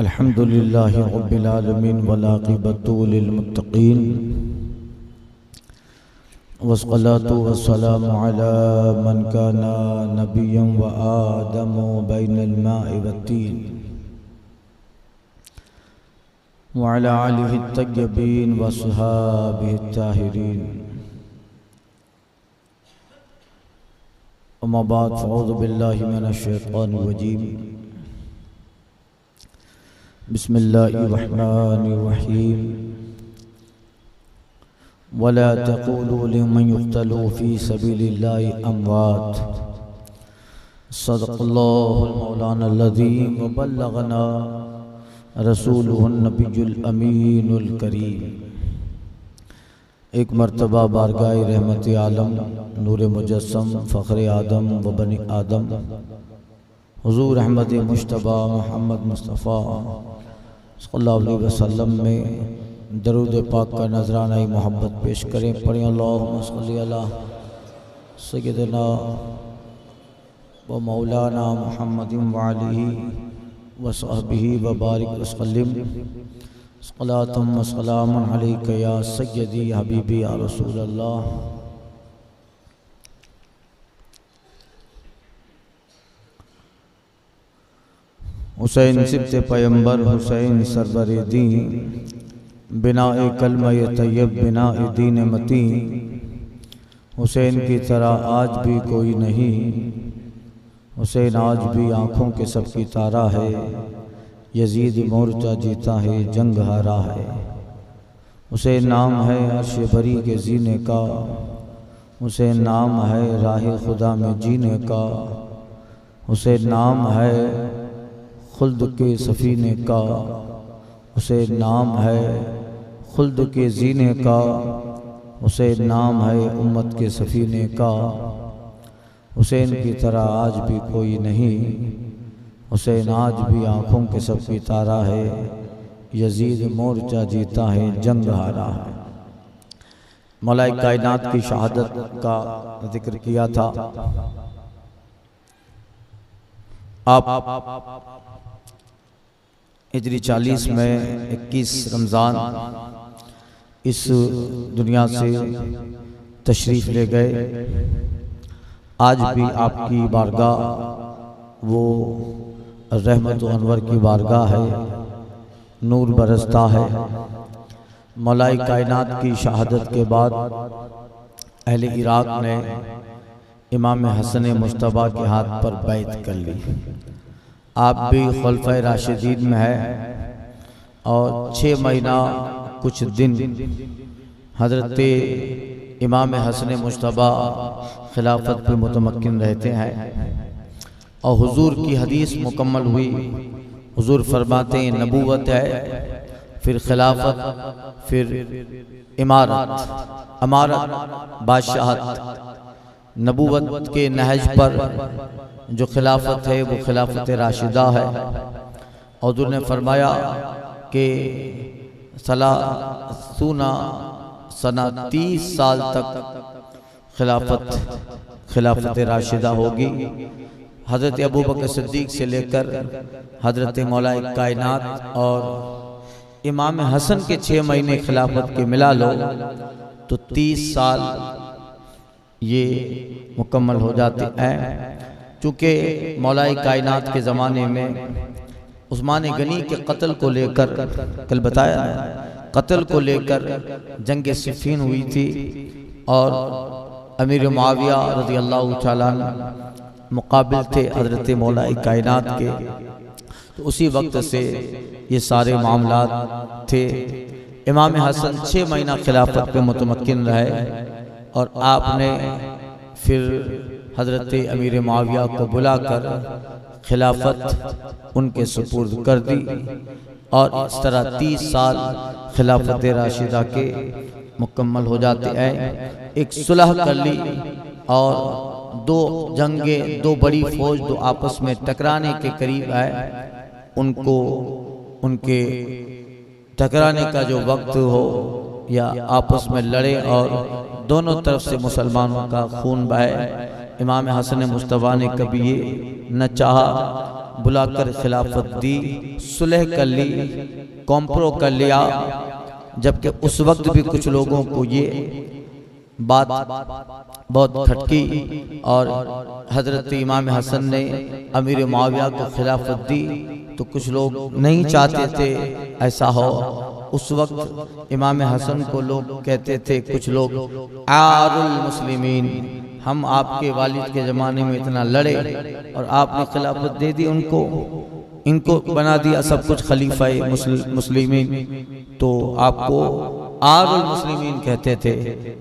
अल्हम्दुलिल्लाहि रब्बिल आलमीन वल आक़िबतु लिल मुत्तक़ीन वस्सलातु वस्सलामु अला मन काना नबिय्यन व आदमु बैनल माइ वत्तीन व अला आलिहि अत्तय्यबीन व अस्हाबिहि अत्ताहिरीन। अम्मा बाद फ़अऊज़ु बिल्लाहि मिनश शैतानिर रजीम। बिस्मिल्लाहिर्रहमानिर्रहीम। वला तक़ूलू लिमन युक़्तलू फ़ी सबीलिल्लाहि अमवात। सदक़ल्लाहुल मौलानल अज़ीम व बल्लगना रसूलुहुन नबियुल अमीनुल करीम। एक मर्तबा बारगाह रहमत आलम नूर मुजस्सम फ़ख्र आदम व बनी आदम हुज़ूर अहमद मुश्तबा मोहम्मद मुस्तफ़ा सल्लल्लाहु अलैहि वसल्लम में दरूद पाक का नजराना मोहब्बत पेश करें। पढ़ें अल्लाहुम्मा सल्लि अला सय्यिदिना व मौलाना मुहम्मदिन व आलिहि व सहबिही व बारिक वसल्लिम। सलातुम व सलामुन अलैका या सय्यदी हबीबी या रसूल अल्लाह। हुसैन सिब्ते पैगंबर हुसैन सरवरे दी बिना-ए कलमा-ए तैयब बिना-ए दीन मती। हुसैन की तरह आज भी कोई नहीं, हुसैन आज भी आँखों के सबकी तारा है। यजीद मोर्चा जीता है जंग हारा है। हुसैन नाम है अर्श बरी के जीने का, हुसैन नाम है राह खुदा में जीने का। हुसैन नाम है खुल्द के सफ़ीने का, हुसैन नाम है खुल्द के जीने का। हुसैन नाम है उम्मत के सफ़ीने का। हुसैन की तरह आज भी कोई नहीं, हुसैन आज भी आँखों के सबकी तारा है। यजीद मोर्चा जीता है जंग हारा है। मौला कायनात की शहादत का जिक्र किया था। आप हिजरी 40 में 21 रमज़ान इस दुनिया से तशरीफ़ ले गए। आज भी आपकी बारगाह वो रहमत व अनवर की बारगाह है, नूर बरसता है। मौलाई कायनात की शहादत के बाद अहले इराक़ ने इमाम हसन मुश्तबा के हाथ पर बैत कर ली। आप भी खुलफ़ाए राशिदीन में है और 6 महीना कुछ दिन हज़रत इमाम हसन मुश्तबा खिलाफत पर मुतमक्किन रहते हैं और हुजूर की हदीस मुकम्मल हुई। हुजूर फरमाते हैं नबूवत है, फिर खिलाफत, फिर इमारत, अमारत, बादशाहत। नबूवत के नहज पर जो खिलाफत है वो खिलाफत राशिदा है। हुजूर ने फरमाया कि 30 साल तक खिलाफत राशिदा होगी। हज़रत अबू बकर सिद्दीक़ से लेकर हज़रत मौला कायनात और इमाम हसन के 6 महीने खिलाफत के मिला लो तो 30 साल ये मुकम्मल हो जाते हैं। चूँकि मौला कायनात के ज़माने में उस्मान गनी के कत्ल को लेकर, कल बताया कत्ल को लेकर जंग सिफ़ीन हुई थी और अमीर मुआविया रज़ी अल्लाह तआला मुकाबिल थे हज़रत मौला कायनात के। तो उसी वक्त से ये सारे मामलात थे। इमाम हसन 6 महीना खिलाफत पे मुतमक्किन रहे और आपने फिर हज़रत अमीर मुआविया को बुलाकर खिलाफत उनके सुपुर्द कर दी और इस तरह 30 साल खिलाफत राशिदा के मुकम्मल हो जाते हैं। एक सुलह कर ली और 2 जंगे, 2 बड़ी फौज जो आपस में टकराने के करीब है, उनको उनके टकराने का जो वक्त हो या आपस में लड़े और दोनों तरफ से मुसलमानों का खून बहे। इमाम हसन मुस्तफ़ा ने कभी ये न चाहा बुलाकर खिलाफत दी, सुलह कर ली, कॉम्प्रो कर लिया। जबकि उस वक्त भी कुछ लोगों को ये बात बहुत खटकी और हजरत इमाम हसन ने अमीर मुआविया को खिलाफत दी तो कुछ लोग नहीं चाहते थे ऐसा हो। उस वक्त इमाम हसन को लोग कहते थे, कुछ लोग, आरुल मुस्लिमीन, हम आपके वालिद के ज़माने में इतना लड़े और आपने खिलाफत दे दी उनको, इनको बना दिया सब कुछ खलीफा मुस्लिमीन, तो आपको आरुल मुस्लिमीन कहते थे।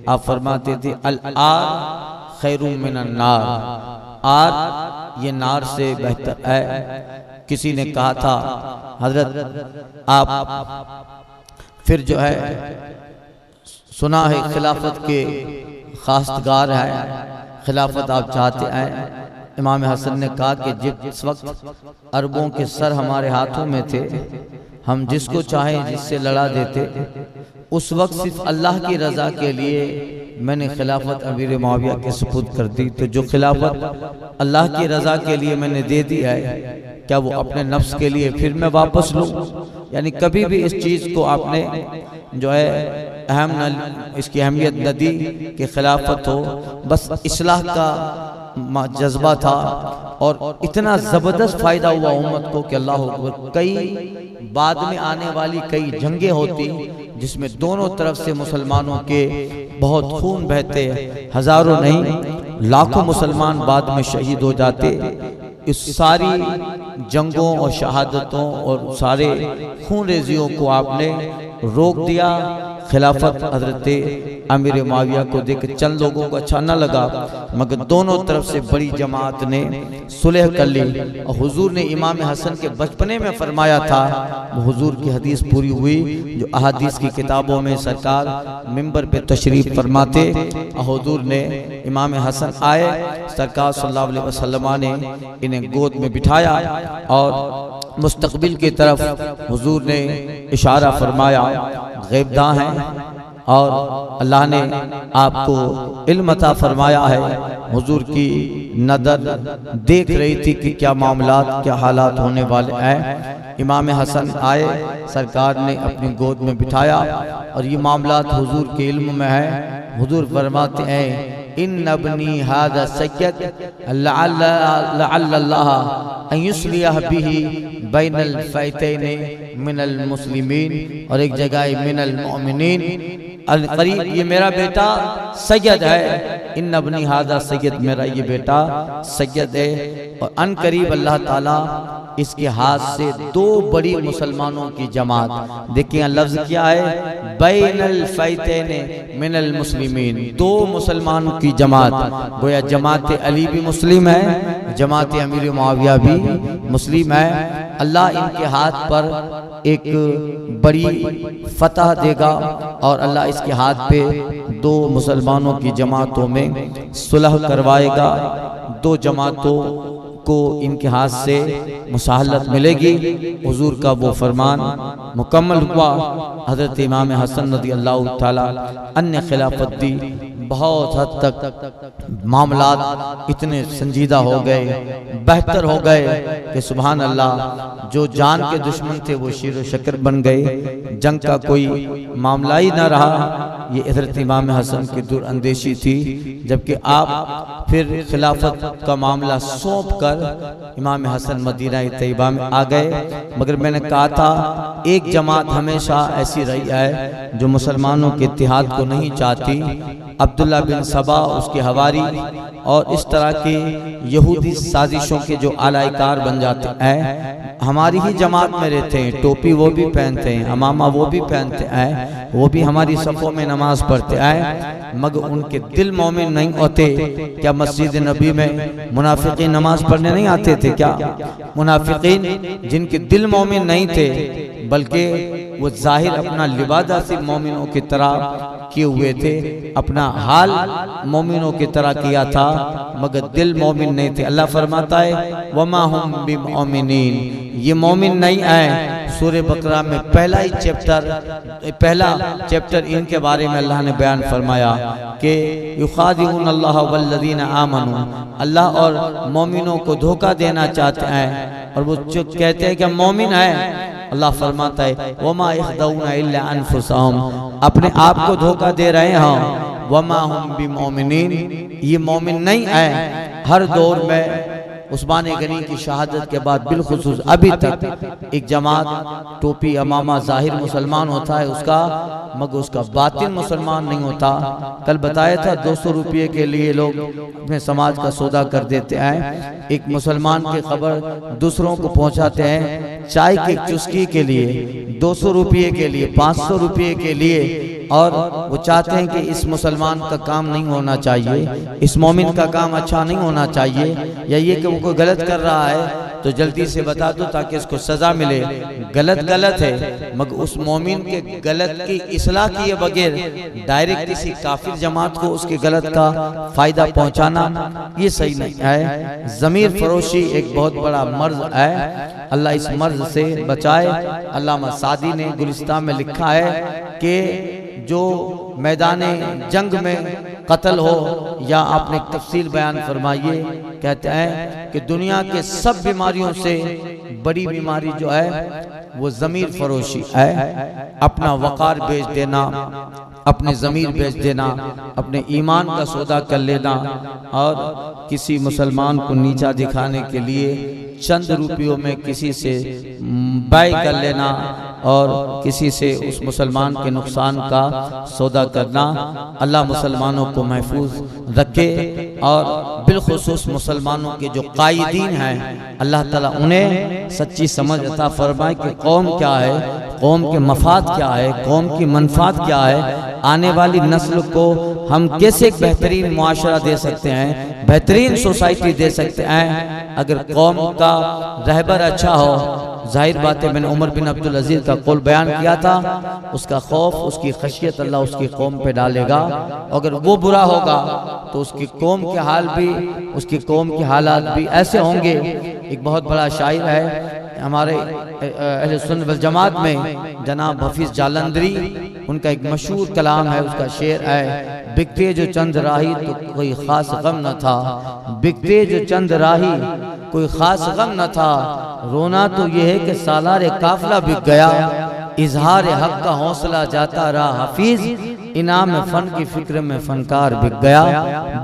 आप फरमाते थे अल आर खैरुम मिनन नार, आर ये नार से बेहतर है। किसी ने कहा था हजरत आप फिर जो है सुना है खिलाफत के खासगार है, खिलाफत आप चाहते हैं। इमाम हसन ने कहा कि जिस वक्त अरबों के सर हमारे हाथों में थे, हम जिसको चाहें जिससे लड़ा देते, उस वक्त सिर्फ अल्लाह की रज़ा के लिए मैंने खिलाफत अमीर मुआविया के सुपुर्द कर दी। तो जो खिलाफत अल्लाह की रज़ा के लिए मैंने दे दी है, क्या वो अपने नफ्स के लिए फिर मैं वापस लूँ? यानी कभी भी इस चीज़ को आपने जो है इसकी अहमियत न दी कि खिलाफत हो, बस इस्लाह का जज्बा था। और इतना ज़बरदस्त फ़ायदा हुआ उम्मत को कि अल्लाह अकबर, कई बाद में आने वाली कई जंगें होती जिसमें दोनों तरफ से मुसलमानों के बहुत खून बहते, हज़ारों नहीं लाखों मुसलमान बाद में शहीद हो जाते। इस सारी जंगों और शहादतों और सारे खून रेजियों को आपने रोक दिया। खिलाफत हजरत अमीर मुआविया को देख चंद लोगों को अच्छा न लगा, मगर दोनों तरफ से बड़ी जमात ने सुलह कर ली। और हुजूर ने इमाम हसन के बचपने में फरमाया था, वो हुजूर की हदीस पूरी हुई जो अहादीस की किताबों में सरकार मिंबर पे तशरीफ फरमाते। हुजूर ने इमाम हसन आए, सरकार सल्लल्लाहु अलैहि वसल्लम ने इन्हें गोद में बिठाया और मुस्तकबिल की तरफ हुजूर ने इशारा फरमाया, गैबदा हैं और अल्लाह ने आपको इल्म अता फरमाया है। हुजूर की नज़र देख रही थी कि क्या मामलात, क्या हालात होने वाले हैं। इमाम हसन आए, सरकार ने अपनी गोद में बिठाया और ये मामलात हुजूर के इल्म में है। हुजूर फरमाते हैं, इन अबनी हादा सय्यद लअल्लाह अन युस्लिह बिही बैनल फैतैन मिनल मुस्लिमीन, और एक जगह मिनल मोमिनीन करीब, ये मेरा बेटा सैयद है। इन अबनी हादा सैयद, मेरा ये बेटा सैयद है। और अन करीब अल्लाह ताला इसके हाथ से दो बड़ी मुसलमानों की जमात, देखिए लफ्ज क्या है, बैनल फैतैन मिनल मुस्लिमीन, दो मुसलमानों की जमात। गोया जमात अली भी मुस्लिम है, जमात अमीर मुआविया भी मुस्लिम है। अल्लाह इनके हाथ पर एक बड़ी फतह देगा और अल्लाह इसके हाथ पे दो मुसलमानों की जमातों में सुलह करवाएगा। दो जमातों को इनके हाथ से मुसाहलत मिलेगी। हुजूर का वो फरमान मुकम्मल हुआ। हजरत इमाम हसन रज़ी अल्लाह ताला अन्य खिलाफत दी। बहुत हद तक मामलात इतने संजीदा हो गए, बेहतर हो गए कि सुभान अल्लाह, जो जान के दुश्मन थे वो शीर शक्कर बन गए। जंग का कोई मामला ही ना रहा। ये हजरत इमाम हसन की दूर अंदेशी थी। जबकि आप फिर खिलाफत का मामला सौंप कर इमाम हसन मदीना तैयबा में आ गए। मगर मैंने कहा था, एक जमात हमेशा ऐसी रही है जो मुसलमानों के इत्तिहाद को नहीं चाहती। अब्दुल्ला बिन सबा, उसके हवारी और इस तरह के यहूदी साजिशों के जो आलाइकार बन जाते हैं, हमारी ही जमात में रहते हैं, टोपी वो भी पहनते हैं, अमामा वो भी पहनते हैं, वो भी हमारी सफ़ों में नमाज पढ़ते हैं, मगर उनके दिल मोमिन नहीं होते। क्या मस्जिद नबी में मुनाफिकीन नमाज पढ़ने नहीं आते थे? क्या मुनाफिकीन जिनके दिल मोमिन नहीं थे बल्कि वो जाहिर अपना लिबादा से मोमिनों की तरह किए हुए थे, अपना हाल मोमिनों की तरह किया था, मगर दिल मोमिन नहीं थे। अल्लाह फरमाता है वमा हुम बिमुमिनीन, ये मोमिन नहीं आए। सूरह बकरा में पहला चैप्टर इनके बारे में अल्लाह ने बयान फरमाया कि युखादिऊन अल्लाह वल्लज़ीना आमनू, अल्लाह और मोमिनों को धोखा देना चाहते हैं और वो जो कहते हैं कि मोमिन है, अल्लाह फरमाता है वमा यखदऊना इल्ला अनफुसहुम, अपने आप को धोखा दे रहे हैं। वमा हुम बिमुमिनीन, ये मोमिन नहीं है। हर दौर में उस्मान गनी की शहादत के बाद बिलखुसूस अभी तक एक जमात टोपी अमामा जाहिर मुसलमान होता है उसका, मगर उसका बातिन मुसलमान नहीं होता। कल बताया था 200 रुपये के लिए लोग अपने समाज का सौदा कर देते हैं। एक मुसलमान की खबर दूसरों को पहुंचाते हैं चाय की चुस्की के लिए, 200 रुपये के लिए, 500 रुपये के लिए, और वो चाहते हैं कि इस मुसलमान का काम नहीं होना चाहिए, इस मोमिन का काम अच्छा नहीं होना चाहिए, या ये कि वो कोई गलत कर रहा है तो जल्दी से बता दो ताकि इसको सजा मिले। गलत गलत है, मगर उस मोमिन के गलत की इस्लाह किए बगैर डायरेक्ट किसी काफिर जमात को उसके गलत का फायदा पहुंचाना ये सही नहीं है। ज़मीर फरोशी एक बहुत बड़ा मर्ज है, अल्लाह इस मर्ज से बचाए। अल्लामा सादी ने गुलिस्तान में लिखा है कि जो मैदान जंग में कत्ल हो, या आपने तफसील बयान फरमाइए, कहते हैं कि दुनिया के सब बीमारियों से बड़ी बीमारी जो है वो ज़मीर फरोशी है। अपना वक़ार बेच देना, अपने ज़मीर बेच देना, अपने ईमान का सौदा कर लेना, और किसी मुसलमान को नीचा दिखाने के लिए चंद रुपयों में किसी से बाय कर लेना और किसी से उस मुसलमान के नुकसान का सौदा करना। अल्लाह मुसलमानों को महफूज रखे और बिलखुसूस मुसलमानों के जो कायदीन हैं, अल्लाह ताला उन्हें सच्ची समझ अता फरमाए कि कौम क्या है, कौम के मफाद क्या है, कौम की मनफात क्या है, आने वाली नस्ल को हम कैसे एक बेहतरीन मुआशरा दे सकते हैं, बेहतरीन सोसाइटी दे सकते हैं। अगर कौम का रहबर अच्छा हो, जाहिर बात है, मैंने उमर बिन अब्दुल अजीज का कौल बयान किया था, उसका खौफ, उसकी खशियत अल्लाह उसकी कौम पे डालेगा। अगर वो बुरा होगा तो उसकी कौम के हाल भी, उसकी कौम के हालात भी ऐसे होंगे। एक बहुत बड़ा शायर है हमारे अहले सुन्नत वल जमात में, जनाब हफीज जालंधरी, उनका एक मशहूर कलाम है, उसका शेर है, बिकते जो चंद राही तो कोई खास गम न था, बिकते जो चंद राही कोई खास गम न था, रोना तो ये है कि सालारे काफला बिक गया, इजहार हक का हौसला जाता रहा हफीज, इनाम फन की फिक्र में फनकार बिक गया।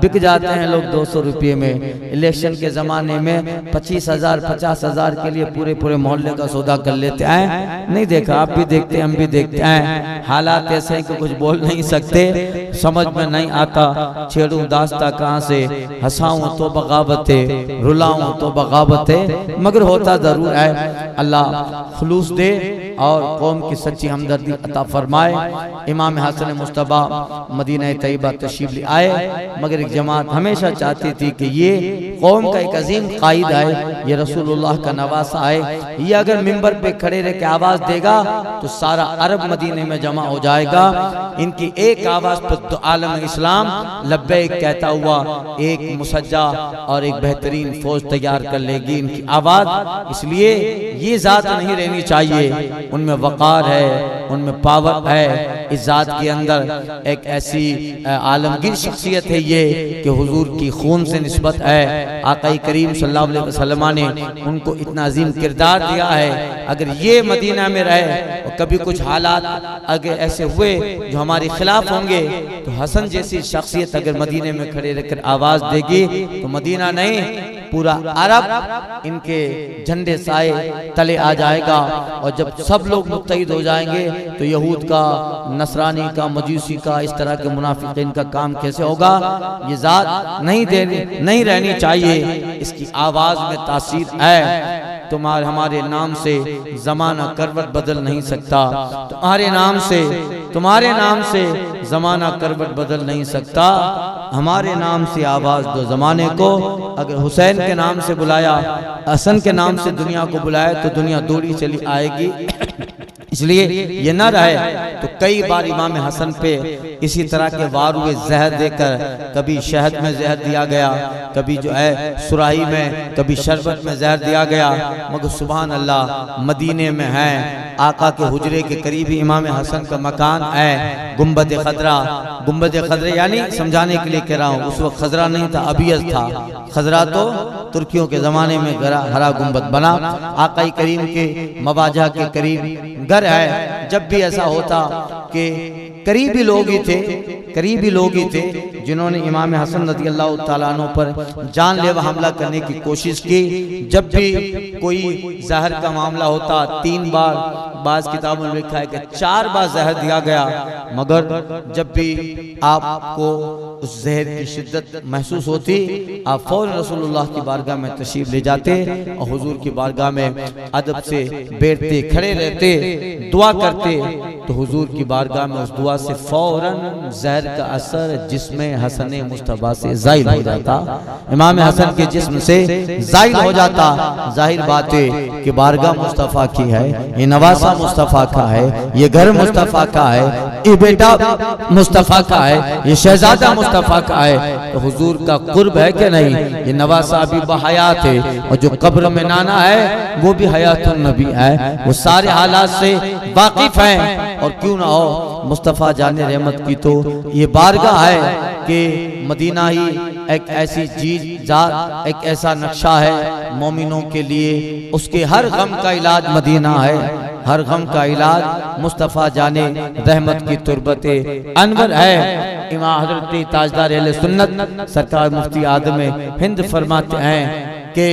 बिक जाते हैं लोग 200 रुपये में। इलेक्शन के ज़माने में 25,000 50,000 के लिए पूरे पूरे मोहल्ले का सौदा कर लेते हैं। नहीं देखा, आप भी देखते हैं, हम भी देखते हैं। हालात ऐसे हैं कि कुछ बोल नहीं सकते, समझ में नहीं आता, छेड़ूं दास्ता कहाँ से, हंसाऊं तो बगावत है, रुलाऊं तो बगावत है, मगर होता ज़रूर है। अल्लाह खुलूस दे और कौम की सच्ची हमदर्दी अता फरमाए। इमाम हसन मुस्तबा मदीना तैयबा तशरीफ ले आए, मगर एक जमात हमेशा चाहती थी कि ये कौम का एक अजीम कायद है, ये रसूलुल्लाह का नवासा है, ये अगर मिंबर पे खड़े रह के आवाज़ देगा तो सारा अरब मदीने में जमा हो जाएगा। इनकी एक आवाज़ पर तो आलम इस्लाम लब्बैक कहता हुआ एक मुसज्जा और एक बेहतरीन फौज तैयार कर लेगी इनकी आवाज़। इसलिए ये ज़ात नहीं रहनी चाहिए, उनमें वक़ार है, उनमें पावर है। इस ज़ात के अंदर एक ऐसी आलमगीर शख्सियत है ये कि हुजूर की खून से निस्बत है। आका करीम सल्लल्लाहु अलैहि वसल्लम ने उनको इतना अजीम किरदार दिया है। अगर ये मदीना में रहे और कभी कुछ हालात अगर ऐसे हुए जो हमारे खिलाफ होंगे, तो हसन जैसी शख्सियत अगर मदीने में खड़े रहकर आवाज़ देगी तो मदीना नहीं पूरा अरब इनके झंडे साए तले आ जाएगा। और जब सब लोग मुत्तहिद हो जाएंगे तो यहूद का, नसरानी का, मजूसी का, इस तरह के मुनाफिकीन का काम कैसे होगा। ये ज़ात नहीं रहनी चाहिए, इसकी आवाज़ में तासीर है। तुम्हारे हमारे नाम से ज़माना करवट बदल नहीं सकता, तुम्हारे नाम से ज़माना करवट बदल नहीं सकता। हमारे नाम से आवाज़ दो ज़माने को। अगर हुसैन के नाम से बुलाया, हसन के नाम से दुनिया को बुलाया तो दुनिया दौड़ी चली आएगी। इसलिए ये न रहे। तो कई बार इमाम हसन पे इसी तरह के वार हुए, जहर देकर, कभी शहद में जहर दिया गया, कभी जो है सुराही में, कभी शरबत में जहर दिया गया। मगर सुभान अल्लाह, मदीने में है, आका के हुजरे के करीब ही इमाम हसन का मकान है, गुंबद खजरा। गुंबद खजरा यानी समझाने के लिए कह रहा हूँ, उस वक्त खजरा नहीं था, अबियज था। खजरा तो तुर्कियों के जमाने में हरा गुंबद बना। आका करीम के मवाजा के करीब घर है। जब भी ऐसा होता कि करीबी लोग ही थे जिन्होंने इमाम हसन रज़ी अल्लाह तआला अन्हु पर जानलेवा हमला करने की कोशिश की। जब भी कोई जहर का मामला होता, 3 बार, बाज़ किताबों में लिखा है कि 4 बार जहर दिया गया। मगर जब भी आपको उस जहर की शिद्दत महसूस होती, आप फौरन रसूलुल्लाह की बारगाह में तशरीफ ले जाते और हुजूर की बारगाह में अदब से बैठते, खड़े रहते, दुआ करते। तो हुजूर की बारगाह में उस दुआ से फौरन जहर का असर जिस्म हसन मुस्तफा से जाहिर हो जाता, इमाम हसन के जिस्म से जाहिर हो जाता। जाहिर बात है कि बारगाह मुस्तफा की है, ये नवासा मुस्तफा का है, ये घर मुस्तफा का है, ये बेटा मुस्तफा का है, ये शहजादा मुस्तफा का है। तो हुजूर का कुर्ब है कि नहीं? ये नवासा अभी बहयात है, और जो कब्र में नाना है वो भी हयातुन नबी है, वो सारे हालात से वाकिफ हैं। और क्यों ना हो, मुस्तफ़ा जाने रहमत की तो ये बारगाह है कि मदीना ही एक ऐसी चीज, एक ऐसा नक्शा है मोमिनों के लिए। उसके हर गम का इलाज मदीना है, हर गम का इलाज मुस्तफ़ा जाने रहमत की तुरबते अनवर है। इमाम हज़रत ताजदार अहले सुन्नत सरकार मुफ्ती आदम हिंद फरमाते हैं कि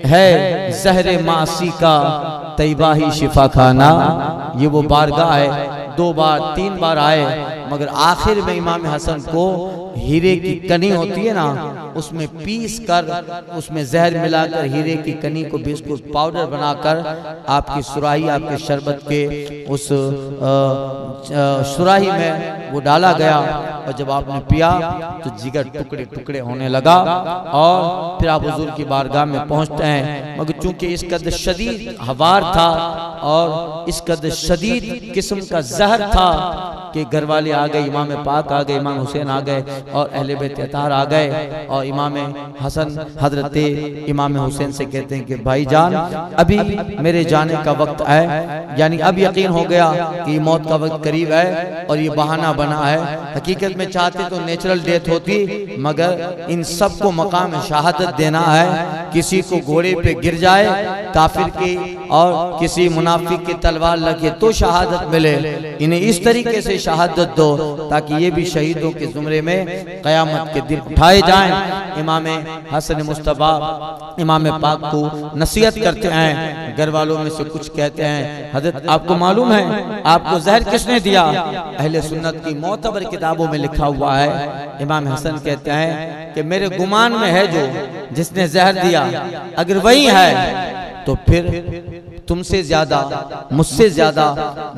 है ज़हरे मासी का तैबा ही शिफा खाना। ये वो बारगाह है, 2 बार 3 बार आए, मगर आखिर में इमाम हसन को हीरे की कनी होती है ना, उसमें पीस कर, उसमें जहर मिलाकर हीरे की कनी को बिस्कुट पाउडर बनाकर आपकी सुराही, आपके शरबत के उस सुराही में वो डाला गया। और जब आपने पिया तो जिगर टुकड़े टुकड़े होने लगा। और फिर आप हुजूर की बारगाह में पहुंचते हैं। मगर चूंकि इस कदर शदीद हवार था और इस कदर शदीद किस्म का जहर था कि घर वाले आ गए, इमाम पाक आ गए, इमाम हुसैन आ गए और अहले बैत अतार आ गए। और इमाम हसन हजरत इमाम हुसैन से कहते हैं कि भाईजान, अभी मेरे जाने का वक्त है, यानी अब यकीन हो गया कि मौत का वक्त करीब है और ये बहाना बना है। हकीकत में चाहते तो नेचुरल डेथ होती, मगर इन सबको मकाम शहादत देना है। किसी को घोड़े पे गिर जाए काफिर की और किसी मुनाफिक की तलवार लगे तो शहादत मिले, इन्हें इस तरीके से शहादत दो ताकि ये भी शहीदों के जुमरे में क़यामत के दिन उठाए जाएं। इमाम हसन मुस्तफा इमाम पाक को नसीहत करते हैं। घर वालों में से कुछ कहते हैं, हजरत आपको मालूम है आपको जहर किसने दिया? अहले सुन्नत की मोतबर किताबों में लिखा हुआ है। इमाम हसन कहते हैं कि मेरे गुमान में है जो जिसने जहर दिया, अगर वही है तो फिर तुमसे ज्यादा, मुझसे ज्यादा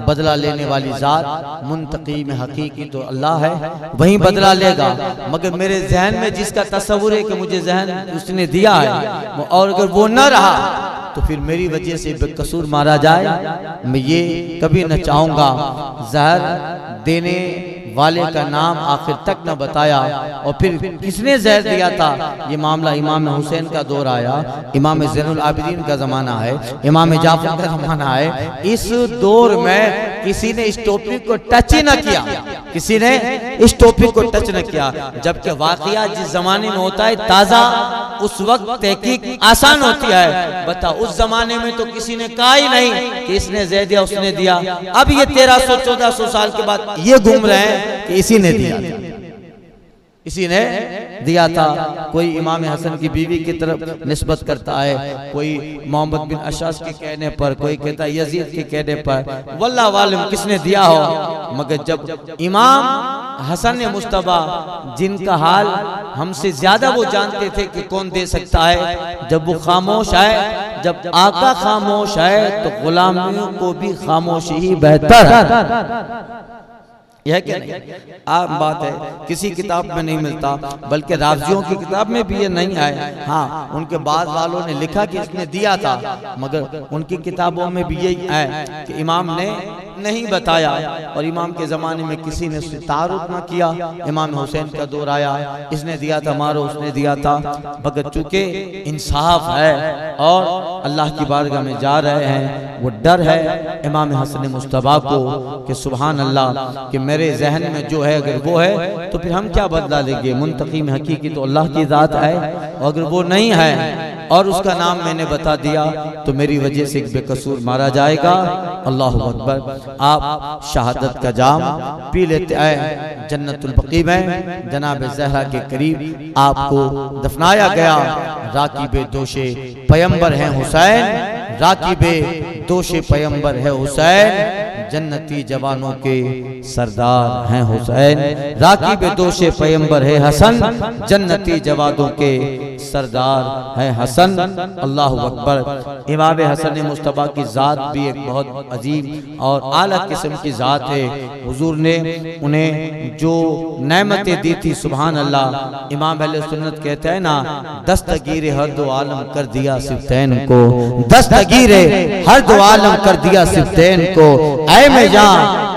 बदला लेने वाली जात मुंतकीम हकीकी तो अल्लाह है, वही बदला लेगा। मगर मेरे जहन में जिसका तस्वुर है कि मुझे जहन उसने दिया है, और अगर वो न रहा तो फिर मेरी वजह से बेकसूर मारा जाए, मैं ये कभी न चाहूँगा। जहर देने वाले का नाम आखिर तक न बताया और फिर किसने जहर दिया था, ये मामला इमाम हुसैन का दौर आया, इमाम ज़ैनुल आबिदीन का ज़माना है, इमाम जाफर का ज़माना है। इस दौर में किसी ने इस टॉपिक को टच ही न किया, किसी ने इस टॉपिक को टच न किया। जबकि वाक़या जिस जमाने में होता है ताज़ा, उस वक्त तहकीक आसान होती है। बताओ उस जमाने में तो किसी ने कहा ही नहीं कि इसने जहर दिया, उसने दिया। अब ये 1300-1400 साल के बाद ये घूम रहे हैं कि इसी ने दिया था, इसी ने दिया था। कोई इमाम हसन की बीवी की तरफ निस्बत करता है, कोई मोहम्मद बिन अशास के कहने पर, कोई कहता है यजीद के कहने पर, वल्लाह वालिम किसने दिया हो। मगर जब इमाम हसन मुस्तफा, जिनका हाल हमसे ज्यादा वो जानते थे कि कौन दे सकता है, जब वो खामोश है, जब आका खामोश है तो गुलामियों को भी खामोशी ही बेहतर है। यह क्या नहीं आम बात है, किसी किताब में नहीं मिलता, बल्कि राज़ियों की किताब में भी ये नहीं आया। हाँ, उनके बाद वालों ने लिखा कि इसने दिया था, मगर उनकी किताबों में भी यही है कि इमाम ने नहीं बताया, और इमाम के ज़माने में किसी ने उससे तारुफ ना किया। इमाम हुसैन का दौर आया, इसने दिया था मारो, उसने दिया था, मगर चूँकि इंसाफ है और अल्लाह की बारगाह में जा रहे हैं, वो डर है इमाम हसन मुस्तफा को कि सुभान अल्लाह कि मेरे जहन में जो है अगर वो है तो फिर हम क्या बदला लेंगे। मुंतकीम हकीकी तो अल्लाह की ज़ात है, और अगर वो नहीं है और उसका नाम मैंने बता दिया तो मेरी वजह से एक बेकसूर मारा जाएगा। अल्लाह अकबर। आप शहादत का जाम पी लेते हैं जन्नतुल बकी में, जनाब ज़हरा के करीब आपको दफनाया गया। राकीबे दोशे पैगंबर हैं हुसैन, राकीबे दोशे पैगंबर है हुसैन, जन्नती जवानों के सरदार हैं हुसैन। राकीबे दोशे पैगंबर है हसन, जन्नती जवानों के सरदार है हसन। अल्लाह अकबर। इमाम हसन मुस्तफा की ज़ात भी एक बहुत अजीब और आला किस्म की ज़ात है। हुजूर ने उन्हें जो नेमतें दी थी, सुभान अल्लाह। इमाम अहले सुन्नत कहते हैं ना, दस्तगीर हर दो आलम कर दिया सिफ्तैन को, दस्तगीर हर दो आलम कर दिया सिफ्तैन को। ऐ में जा,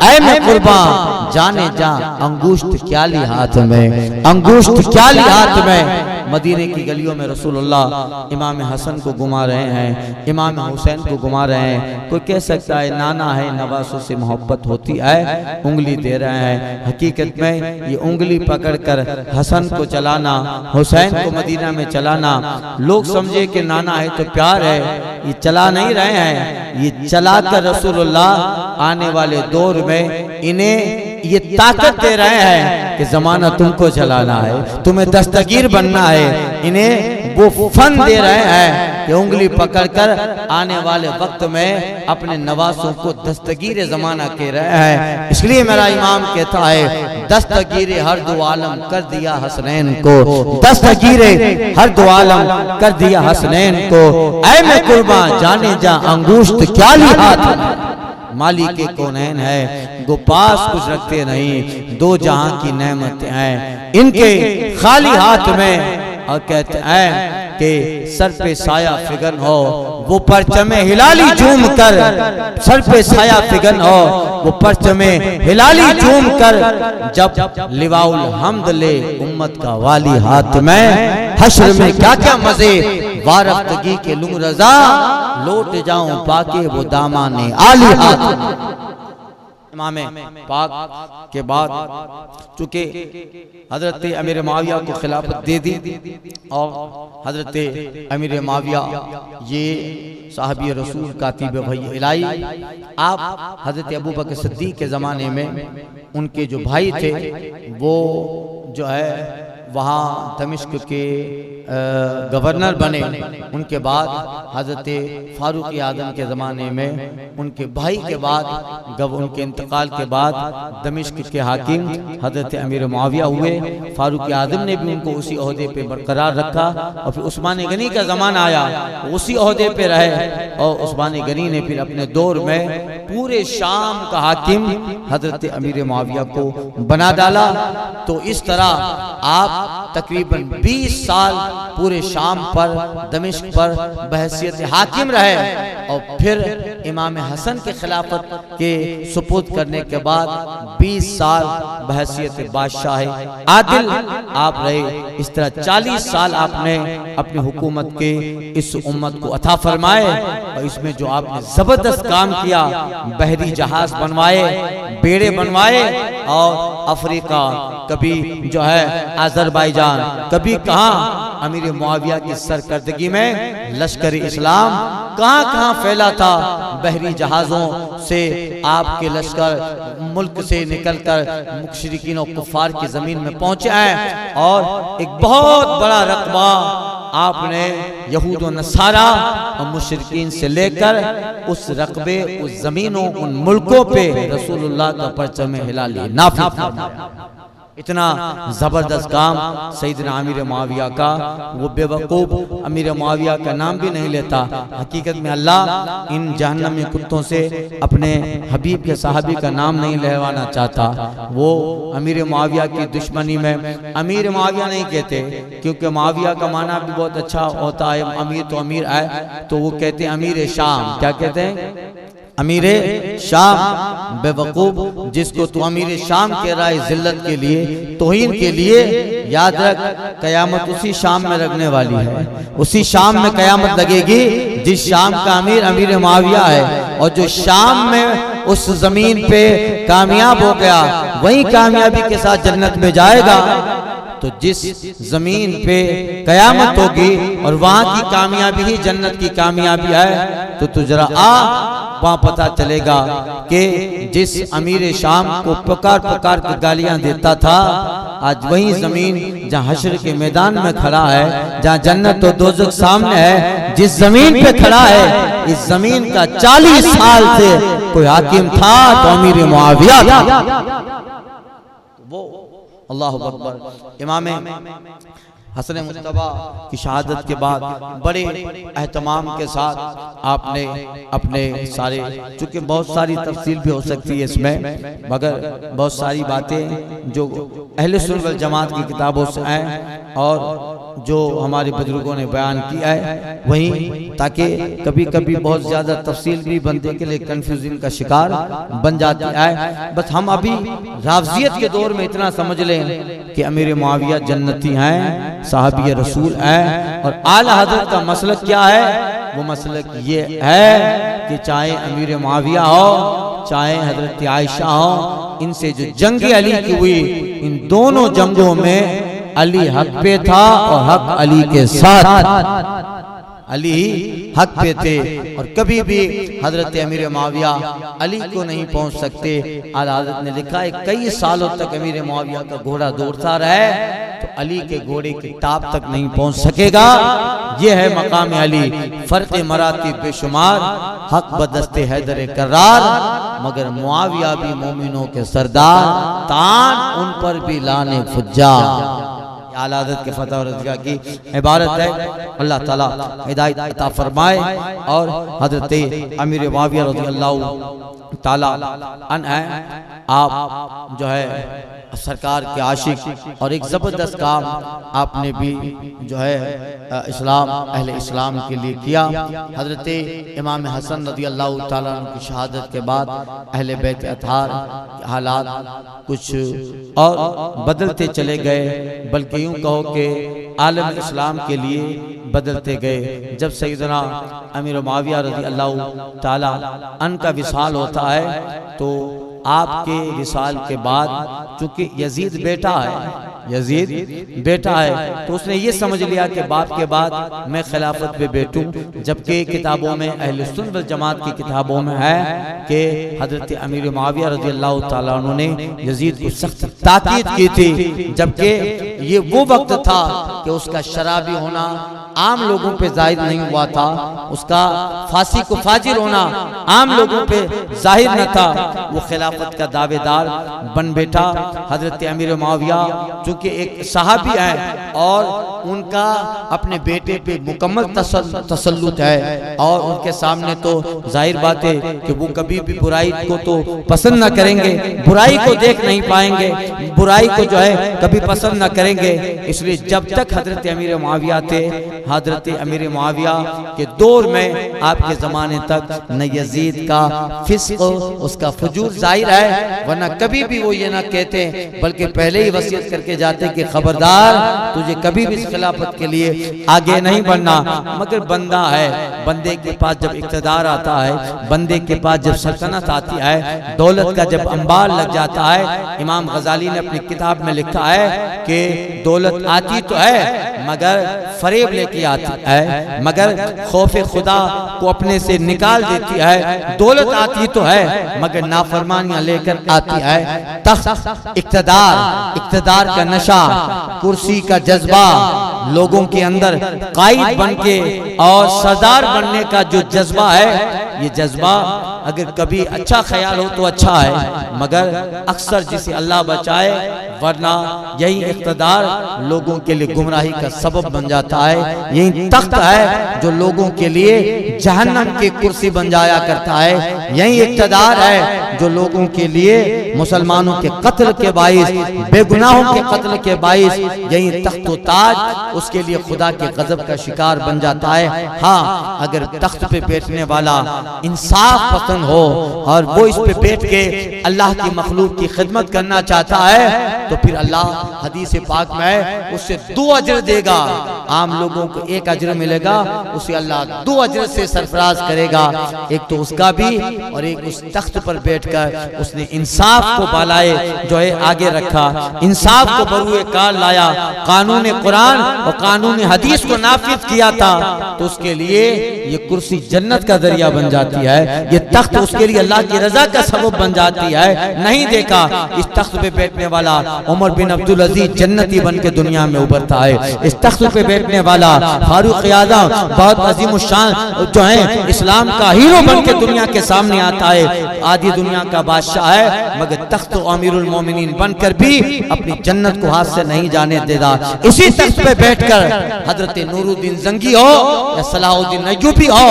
ऐ में कुर्बान, जाने जा अंगूष्ठ क्या ली हाथ में, अंगूष्ठ क्या ली हाथ में। मदीने की गलियों में रसूलुल्लाह इमाम हसन को घुमा रहे हैं, इमाम हुसैन को घुमा रहे हैं। कोई कह सकता है नाना है, नवासों से मोहब्बत होती है, उंगली दे रहे हैं। हकीकत में ये उंगली पकड़कर हसन को चलाना, हुसैन को मदीना में चलाना, लोग समझे कि नाना है तो प्यार है, ये चला नहीं रहे हैं, ये चलाकर रसूलुल्लाह आने वाले दौर में इन्हें ये ताकत दे रहे हैं कि जमाना तुमको चलाना है, तुम्हें दस्तगीर बनना है। इन्हें वो फन दे रहे हैं कि उंगली पकड़कर आने वाले वक्त में अपने नवासों को दस्तगीर जमाना कह रहे हैं। इसलिए मेरा इमाम कहता है, दस्तगीर हर दो आलम कर दिया हसनैन को, दस्तगीर हर दो आलम कर दिया हसनैन को। ऐ मैं कुर्बान, जाने जा अंगूष्ठ क्या ली हाथ। मालिक के कौनैन है, गो पास कुछ रखते नहीं, दो जहां की नेमतें हैं इनके खाली हाथ में। और कहते हैं कि सर पे साया फिगन हो, वो परचमे हिलाली झूम कर, सर पे साया फिगन हो, वो परचमे हिलाली झूम कर। जब लिवाउल हम्द ले उम्मत का वाली हाथ में, हश्र में क्या क्या मजे वारफ्तगी के लूं रजा, लौट जाऊं पाके वो दामाने आली हाथ। इमाम पाक के बाद चूंकि हजरत अमीर माविया को खिलाफत दे दी, और हजरत अमीर माविया ये साहबी रसूल कातिब वही इलाही, आप हजरत अबू बकर सिद्दीक के ज़माने में उनके जो भाई थे वो जो है वहाँ दमिश्क के गवर्नर बने। उनके बाद हजरत फारूक आजम के ज़माने में उनके भाई के बाद, उनके इंतकाल के बाद दमिश्क के हाकिम हजरत अमीर मुआविया हुए। फारूक आजम ने भी उनको उसी ओहदे पे बरकरार रखा, और फिर उस्मान गनी का ज़माना आया, उसी ओहदे पे रहे, और उस्मान गनी ने फिर अपने दौर में पूरे शाम का हाकिम हजरत अमीर मुआविया को बना डाला। तो इस तरह आप तकरीबन 20 साल पूरे शाम पर, दमिश्क पर बहसियत हाकिम रहे, और फिर इमाम हसन के खिलाफत के सुपुर्द करने के बाद 20 साल बहसियत बादशाह आदिल आप रहे। इस तरह 40 साल आपने अपनी हुकूमत के इस उम्मत को अता फरमाए, और इसमें जो आपने जबरदस्त काम किया, बहरी जहाज बनवाए, बेड़े बनवाए, और अफ्रीका, कभी जो है अजरबैजान, कभी कहाँ अमीर मुआविया की सरकर्दगी में लश्कर इस्लाम कहाँ कहाँ फैला था। बहरी जहाज़ों से आपके लश्कर मुल्क से निकलकर मुशरिकीन और कुफार की ज़मीन में पहुँचे हैं, और एक बहुत बड़ा रकबा आपने यहूद व नसारा और मुशरिकीन से लेकर उस रकबे, उस ज़मीनों, उन मुल्कों पे रसूलुल्लाह का परचम हिला लिया, नाफिज़। इतना जबरदस्त काम सैयदना अमीर मुआविया का। वो बेवकूफ अमीर मुआविया का नाम भी नहीं लेता। हकीकत में अल्लाह इन जहन्नमी कुत्तों से अपने हबीब के सहाबी का नाम नहीं लेवाना चाहता। वो अमीर मुआविया की दुश्मनी में अमीर मुआविया नहीं कहते, क्योंकि मुआविया का माना भी बहुत अच्छा होता है। अमीर तो अमीर है, तो वो कहते हैं अमीर शाम। क्या कहते हैं? अमीर शाम। बेवकूफ, जिसको तू अमीर शाम कह रहा है जिल्लत के लिए, तौहीन के लिए, याद रख कयामत उसी शाम में लगने वाली है। उसी शाम में कयामत लगेगी जिस शाम का अमीर अमीर मुआविया है। और जो शाम में उस जमीन पे कामयाब हो गया, वही कामयाबी के साथ जन्नत में जाएगा। तो जिस जमीन पे कयामत होगी और वहां की कामयाबी ही जन्नत की कामयाबी है, तो तू जरा वहां पता चलेगा कि जिस अमीर शाम को पुकार पुकार के गालियां देता था, आज वही जमीन जहां हश्र के मैदान में खड़ा है, जहां जन्नत और दोज़ख सामने है, जिस जमीन पे खड़ा है, इस जमीन का 40 साल से कोई हाकिम था तो अमीर मुआविया था। वो अल्लाहु अकबर। इमाम हसन मुज्तबा की शहादत के बाद बड़े एहतमाम के साथ आपने अपने सारे, चूँकि बहुत सारी तफसील भी हो सकती है इसमें, मगर बहुत सारी बातें जो अहले सुन्नत वल जमात की किताबों से हैं और जो हमारे बुजुर्गों ने बयान किया है वहीं, ताकि कभी कभी बहुत ज़्यादा तफसील भी बंदे के लिए कंफ्यूजन का शिकार बन जाती है। बस हम अभी राफ़ज़ियत के दौर में इतना समझ लें कि अमीर मुआविया जन्नती हैं, साहबी रसूल है। और आला हज़रत का मसलक क्या है? वो मसलक ये है कि चाहे अमीर मुआविया हो, चाहे हज़रत आयशा हो, इनसे जो जंग अली की हुई, इन दोनों जंगों में अली हक पे था और हक अली के साथ। अली हक पे थे और कभी भी हजरत अमीर मुआविया अली को नहीं पहुंच सकते। आला हज़रत ने लिखा है कई सालों तक अमीर मुआविया का घोड़ा दौड़ता रहे तो अली के घोड़े की टाप तक नहीं पहुंच सकेगा। यह है मकाम अली, फर्क मरातिब बेशुमार, हक बदस्ते हैदर करार, मगर मुआविया भी मोमिनों के सरदार, तान उन पर भी लाने फुज्जार। आला हज़रत के फतह और रज़िया की इबारत है। अल्लाह ताला हिदायत अता फरमाए और हज़रत अमीर मुआविया रज़ियल्लाहु ताला अन्हु आप जो है सरकार के आशिक, और एक ज़बरदस्त काम आपने भी जो है इस्लाम अहले इस्लाम के लिए किया। हज़रत इमाम हसन रज़ियल्लाहु ताला अन्हु की शहादत के बाद अहले बैत अतहार हालात कुछ और बदलते चले गए, बल्कि यूँ कहो कि आलम इस्लाम के लिए बदलते गए। जब सैयदना अमीर मुआविया रज़ियल्लाहु ताला अन्हु का विसाल होता है तो आपके विसाल के बाद, चूंकि यजीद बेटा है, यजीद बेटा है, तो उसने ये समझ लिया कि बाप के बाद मैं खिलाफत पे बैठूं। जबकि किताबों में अहले सुन्नत वल जमात की किताबों में है कि हजरत अमीर मुआविया रज़ियल्लाहु ताला अन्हु ने यजीद को सख्त ताकीद की थी। जबकि ये वो वक्त था कि उसका शराबी होना आम लोगों पे जाहिर नहीं हुआ था, उसका फांसी को फाजिर होना आम लोगों पे जाहिर न था। वो खिलाफत का दावेदार बन बैठा। हजरत अमीर मुआविया चूंकि एक सहाबी है और उनका अपने बेटे पे मुकम्मल तसल्लुत है, और उनके सामने तो जाहिर बात है कि वो कभी भी बुराई को तो पसंद न करेंगे, बुराई को देख नहीं पाएंगे, बुराई को जो है कभी पसंद न करेंगे। इसलिए जब तक हजरत अमीर मुआविया थे, हजरत अमीर मुआविया के दौर में आपके ज़माने तक न यजीद का फिस्क उसका फजूर जाहिर है, वरना कभी भी वो ये ना कहते, बल्कि पहले ही वसीयत करके जाते कि खबरदार तुझे कभी भी खिलाफत के लिए आगे नहीं बढ़ना। मगर बंदा है, बंदे के पास जब इक़्तिदार आता है, बंदे के पास जब सल्तनत आती है, दौलत का जब अंबार लग जाता है, इमाम गजाली ने अपनी किताब में लिखा है कि दौलत आती तो है मगर फरेब लेके आती है, मगर खौफ खुदा को अपने से निकाल देती है। दौलत आती तो है मगर नाफरमानियां लेकर आती है। तख्त इक़्तिदार का नशा, कुर्सी का जज्बा, लोगों के अंदर कायद बन के और सरदार बनने का जो जज्बा है, ये जज्बा अगर कभी अच्छा ख्याल हो तो अच्छा है, मगर अक्सर जिसे अल्लाह बचाए वरना यही इक़्तिदार लोगों के लिए गुमराही का सबब बन जाता है। यही तख्त है जो लोगों के लिए जहन्नम की कुर्सी बन जाया करता है। यही इक़्तिदार है जो लोगों के लिए मुसलमानों के कत्ल के बाइस, बेगुनाहों के कत्ल के बाइस, यही तख्त व ताज उसके लिए खुदा के गजब का शिकार बन जाता है। हाँ, अगर तख्त पे बैठने वाला इंसाफ पसंद हो और वो इस पे बैठ के अल्लाह की मखलूक की खिदमत करना चाहता है तो फिर अल्लाह हदीस पाक में उससे 2 अजर देगा। आम लोगों को 1 अजर मिलेगा, उसे अल्लाह 2 अजर से सरफराज करेगा। एक तो उसका भी और एक उस तख्त पर बैठकर उसने इंसाफ को बालाए जो है आगे रखा, इंसाफ को बरूए कार लाया, कानून कुरान और कानून हदीस को नाफिज किया था, तो उसके लिए ये कुर्सी जन्नत का जरिया बन जाती है। ये तख्त उसके लिए अल्लाह की रजा का सबब बन जाती है। नहीं देखा इस तख्त पे बैठने वाला उमर बिन अब्दुल अजीज जन्नती बन के दुनिया में उभरता है। इस तख्त पे बैठने वाला फारूक आज़म बहुत अजीम शान जो है इस्लाम का हीरो बन के दुनिया के सामने आता है। आधी दुनिया का बादशाह है मगर तख्त अमीरुल मोमिनीन बनकर भी अपनी जन्नत को हाथ से नहीं जाने देता। इसी तख्त पे बैठकर हजरत नूरुद्दीन जंगी हो या सलाहुद्दीन अय्यूबी हो,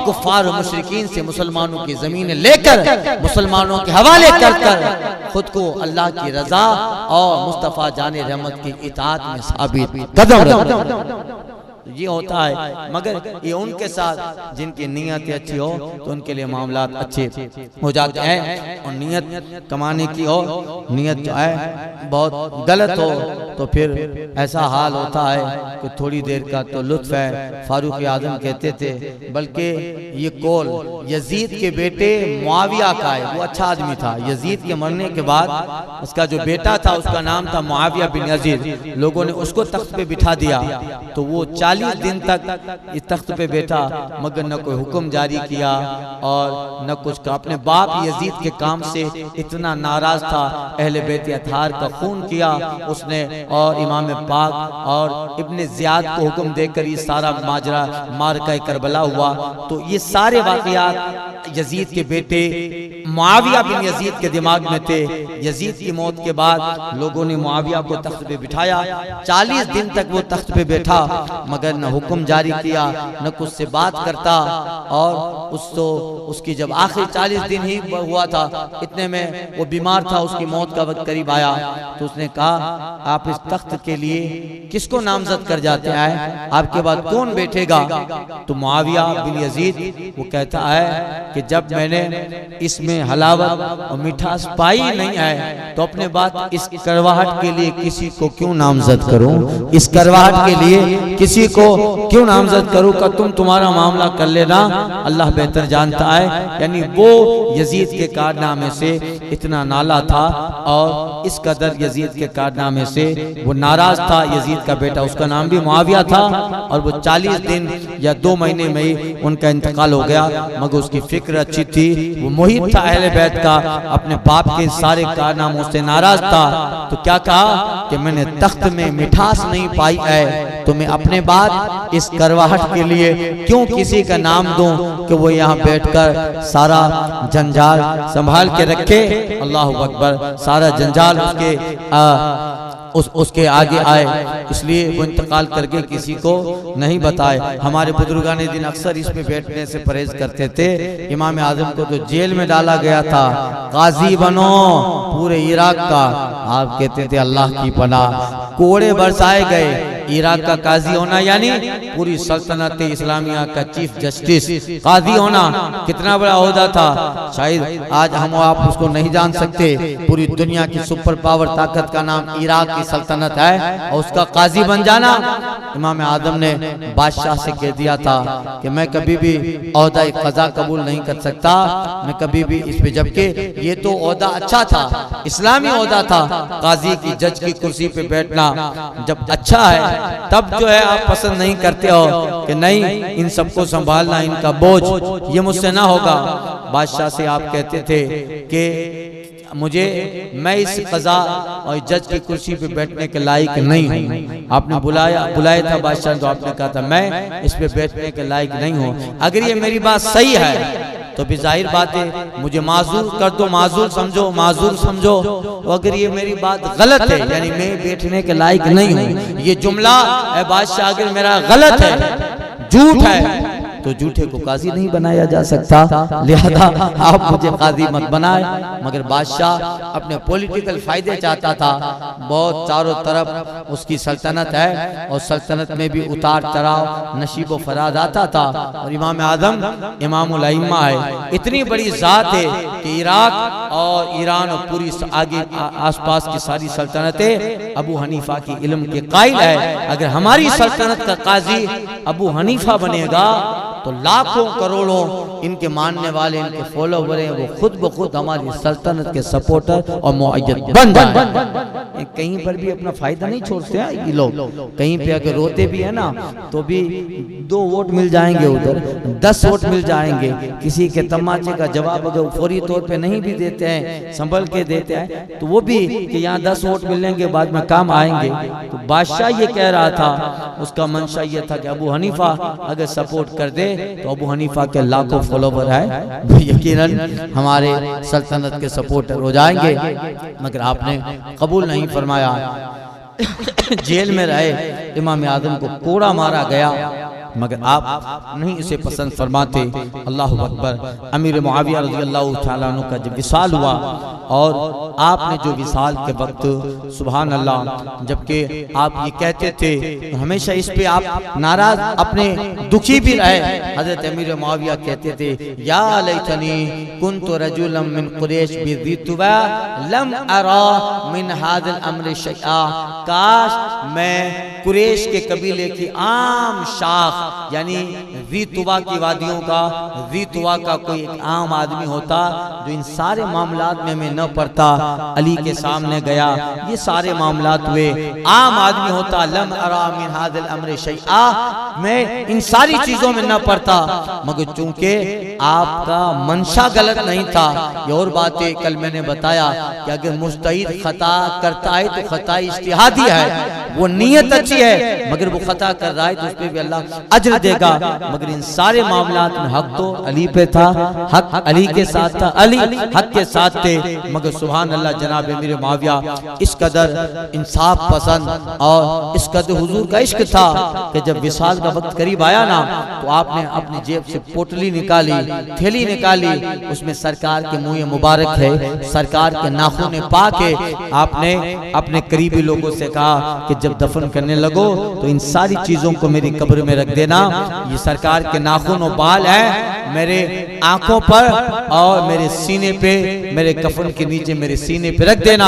कुफ्फार और मुशरिकीन से मुसलमानों की जमीन लेकर मुसलमानों के हवाले कर खुद को अल्लाह की रजा और मुस्तफा जाने रहमत की इताअत में साबित कदम ये होता है। मगर ये उनके साथ जिनकी नीयत अच्छी हो तो उनके लिए मामलात अच्छे हो जाते हैं। और नीयत कमाने की हो, नीयत जो है बहुत गलत हो तो फिर ऐसा हाल होता है कि थोड़ी देर का तो लुत्फ है। फारूक आज़म कहते थे बल्कि ये कौल यजीद के बेटे मुआविया का है, वो अच्छा आदमी था। यजीद के मरने के बाद उसका जो बेटा था उसका नाम था मुआविया बिन यजीद। लोगों ने उसको तख्त पे बिठा दिया तो वो 40 दिन तक इस तख्त पे बैठा मगर न कोई हुक्म जारी किया और न कुछ का। अपने बाप यजीद के काम से इतना नाराज था, अहले बैत अतहार का खून किया उसने और इमाम पाक और इब्ने ज़ियाद को हुक्म देकर ये सारा माजरा मारका करबला हुआ। तो ये सारे वाक़यात यजीद के बेटे मुआविया बिन यजीद के दिमाग में थे। यजीद की मौत के बाद लोगों ने मुआविया को तख्त पे बिठाया। 40 दिन तक वो तख्त पे बैठा मगर न हुक्म जारी किया न कुछ से बात करता। और उसकी जब आखिर 40 दिन ही हुआ था इतने में वो बीमार था, उसकी मौत का वक्त करीब आया तो उसने कहा आप इस तख्त के लिए किसको नामजद कर जाते हैं, आपके बाद कौन बैठेगा। तो मुआविया बिन यजीद वो कहता है कि जब मैंने इसमें हलावत और मिठास पाई नहीं है तो अपने बाद इस करवाहट के लिए किसी को क्यों नामजद करूं, इस करवाहट के लिए किसी को क्यों नामजद करूं का तुम्हारा मामला कर लेना, अल्लाह बेहतर जानता है। यानी वो यजीद के कारनामे से इतना नाला था और इस कदर यजीद के कारनामे से वो नाराज था। यजीद का बेटा उसका नाम भी मुआविया था और वो 40 दिन या 2 महीने में ही उनका इंतकाल हो गया। मगर उसकी फिक्र अच्छी थी, वो मुहिब था अहले बैत का, अपने बाप के सारे कारनामों से नाराज था। तो क्या कहा कि मैंने तख्त में मिठास नहीं पाई है तो मैं अपने बाद इस करवाहट के लिए क्यों किसी का नाम दूं कि वो यहाँ बैठकर सारा जंजाल संभाल के रखे। अल्लाह अकबर, सारा जंजाल उसके आगे आए, इसलिए वो इंतकाल करके किसी को नहीं बताए। हमारे बुजुर्गान दिन अक्सर इसमें बैठने से परहेज करते थे। इमाम आजम को तो जेल में डाला गया था, काजी बनो पूरे इराक का, आप कहते थे अल्लाह की पनाह, कोड़े बरसाए गए। इराक का काजी होना यानी पूरी सल्तनत इस्लामिया का चीफ जस्टिस काजी होना कितना बड़ा ओहदा था, शायद आज हम आप उसको नहीं जान सकते। पूरी दुनिया की सुपर पावर ताकत का नाम इराक की सल्तनत है और उसका काजी बन जाना। इमाम आदम ने बादशाह से कह दिया था कि मैं कभी भी ओहदा क़ज़ा कबूल नहीं कर सकता, मैं कभी भी इस पे, जबकि ये तो ओहदा अच्छा था, इस्लामी ओहदा था। काजी की जज की कुर्सी पे बैठना जब अच्छा है तब जो है आप पसंद नहीं करते हो कि नहीं इन सबको संभालना, इनका बोझ ये मुझसे ना होगा। बादशाह से आप कहते थे कि मैं इस क़ज़ा और जज की कुर्सी पे बैठने के लायक नहीं हूँ। आपने बुलाया था बादशाह, तो आपने कहा था मैं इस पे बैठने के लायक नहीं हूँ। अगर ये मेरी बात सही है तो भी जाहिर बात है मुझे माजूर कर दो, माजूर समझो, माजूर समझो। अगर ये मेरी बात गलत है, यानी मैं बैठने के लायक नहीं हूँ, ये जुमला बादशाह अगर मेरा गलत है, झूठ है, तो झूठे को काजी नहीं बनाया जा सकता, लिहाजा आप मुझे काजी मत बनाए। मगर बादशाह अपने पॉलिटिकल फायदे चाहता था, बहुत चारों तरफ उसकी सल्तनत है और सल्तनत में भी उतार चढ़ाव नशीब व फराद आता था। और इमाम आदम इमामुल अइम्मा है, इतनी बड़ी जात है कि इराक और ईरान और पूरी आगे आसपास की सारी सल्तनतें अबू हनीफा की इल्म के कायल है। अगर हमारी सल्तनत का काजी अबू हनीफा बनेगा तो लाखों करोड़ों इनके मानने वाले, इनके फॉलोवर हैं, वो खुद ब खुद हमारी सल्तनत के सपोर्टर और मुअय्यद बन जाए। कहीं पर भी अपना फायदा नहीं छोड़ते हैं ये लोग। कहीं पे अगर रोते भी है ना तो भी 2 वोट मिल जाएंगे, उधर 10 वोट मिल जाएंगे। किसी के तमाचे का जवाब अगर फौरी तौर पे नहीं भी देते हैं, संभल के देते हैं, तो वो भी कि यहाँ 10 वोट मिलेंगे, बाद में काम आएंगे। तो बादशाह ये कह रहा था, उसका मंशा ये था कि अबू हनीफा अगर सपोर्ट कर दे तो अबू हनीफा के लाखों फॉलोवर है, वो यकीनन हमारे सल्तनत के सपोर्टर हो जाएंगे। मगर आपने कबूल नहीं फरमाया। जेल में रहे इमाम आदम को कोड़ा मारा गया, मगर आप नहीं इसे पसंद फरमाते। अल्लाह अकबर। अमीर मुआविया रज़ियल्लाहु तआला अन्हु का जब विसाल हुआ, और आपने जो विसाल के वक्त सुभान अल्लाह, जबकि आप ये कहते थे तो हमेशा इस पे आप नाराज, अपने दुखी भी रहे। हजरत अमीर मुआविया कहते थे, या लैतनी कुन्तु रजुलन मिन कुरैश बिज़ितुवा लम अरा मिन हादिल अम्र शैआ। काश मैं कुरैश के कबीले की आम शाख, यानी ज़ीतुवा की वादियों का, ज़ीतुवा का कोई एक आम आदमी होता जो इन सारे मामलात में मैं न पड़ता। अली के सामने गया, ये सारे मामलात हुए, आम आदमी होता। लम अरा मिन हादिल अम्र शैआ, मैं इन सारी चीजों में न पड़ता। मगर चूंकि आपका मंशा गलत नहीं था, ये और बात है, कल मैंने बताया कि अगर मुज्तहिद खता करता है तो खता इज्तिहादी है, वो नीयत अच्छी है, मगर वो खता कर रहा है तो उस पर भी अल्लाह अजर देगा। मगर इन सारे मामलात में हक तो अली पे था, हक अली के साथ था, अली हक के साथ थे। मगर सुभान अल्लाह, जनाब अमीर मुआविया इस कदर इंसाफ पसंद और इस कदर हुजूर का इश्क था कि जब विसाल का वक्त करीब आया ना, तो आपने अपनी जेब से पोटली निकाली, थैली निकाली, उसमें सरकार के मुँह मुबारक है, सरकार के नाखून पाक है। आपने अपने करीबी लोगों से कहा कि जब दफन करने लगो तो इन सारी चीजों को मेरी कब्र में रख देना। ये सरकार के नाखून और बाल है मेरे आंखों पर और मेरे सीने पे, मेरे कफन के नीचे मेरे सीने पे रख देना।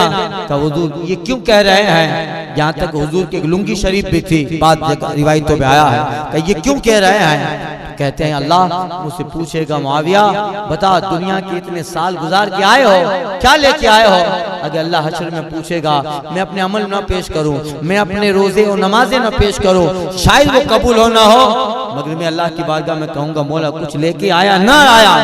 का हुजूर ये क्यों कह रहे हैं? यहाँ तक हुजूर की लुंगी शरीफ भी थी, बात रिवायतों में आया है कि ये क्यों कह रहे हैं। कहते हैं अल्लाह मुझसे पूछेगा, मुआविया बता दुनिया के इतने साल गुजार के आए हो, क्या लेके आए हो? अगर अल्लाह हश्र में पूछेगा, मैं अपने अमल न पेश करूं, मैं अपने रोजे और नमाजें न पेश करूं, शायद वो कबूल हो ना हो, मगर मैं अल्लाह की बारगाह में कहूंगा, मौला कुछ लेके आया ना आया,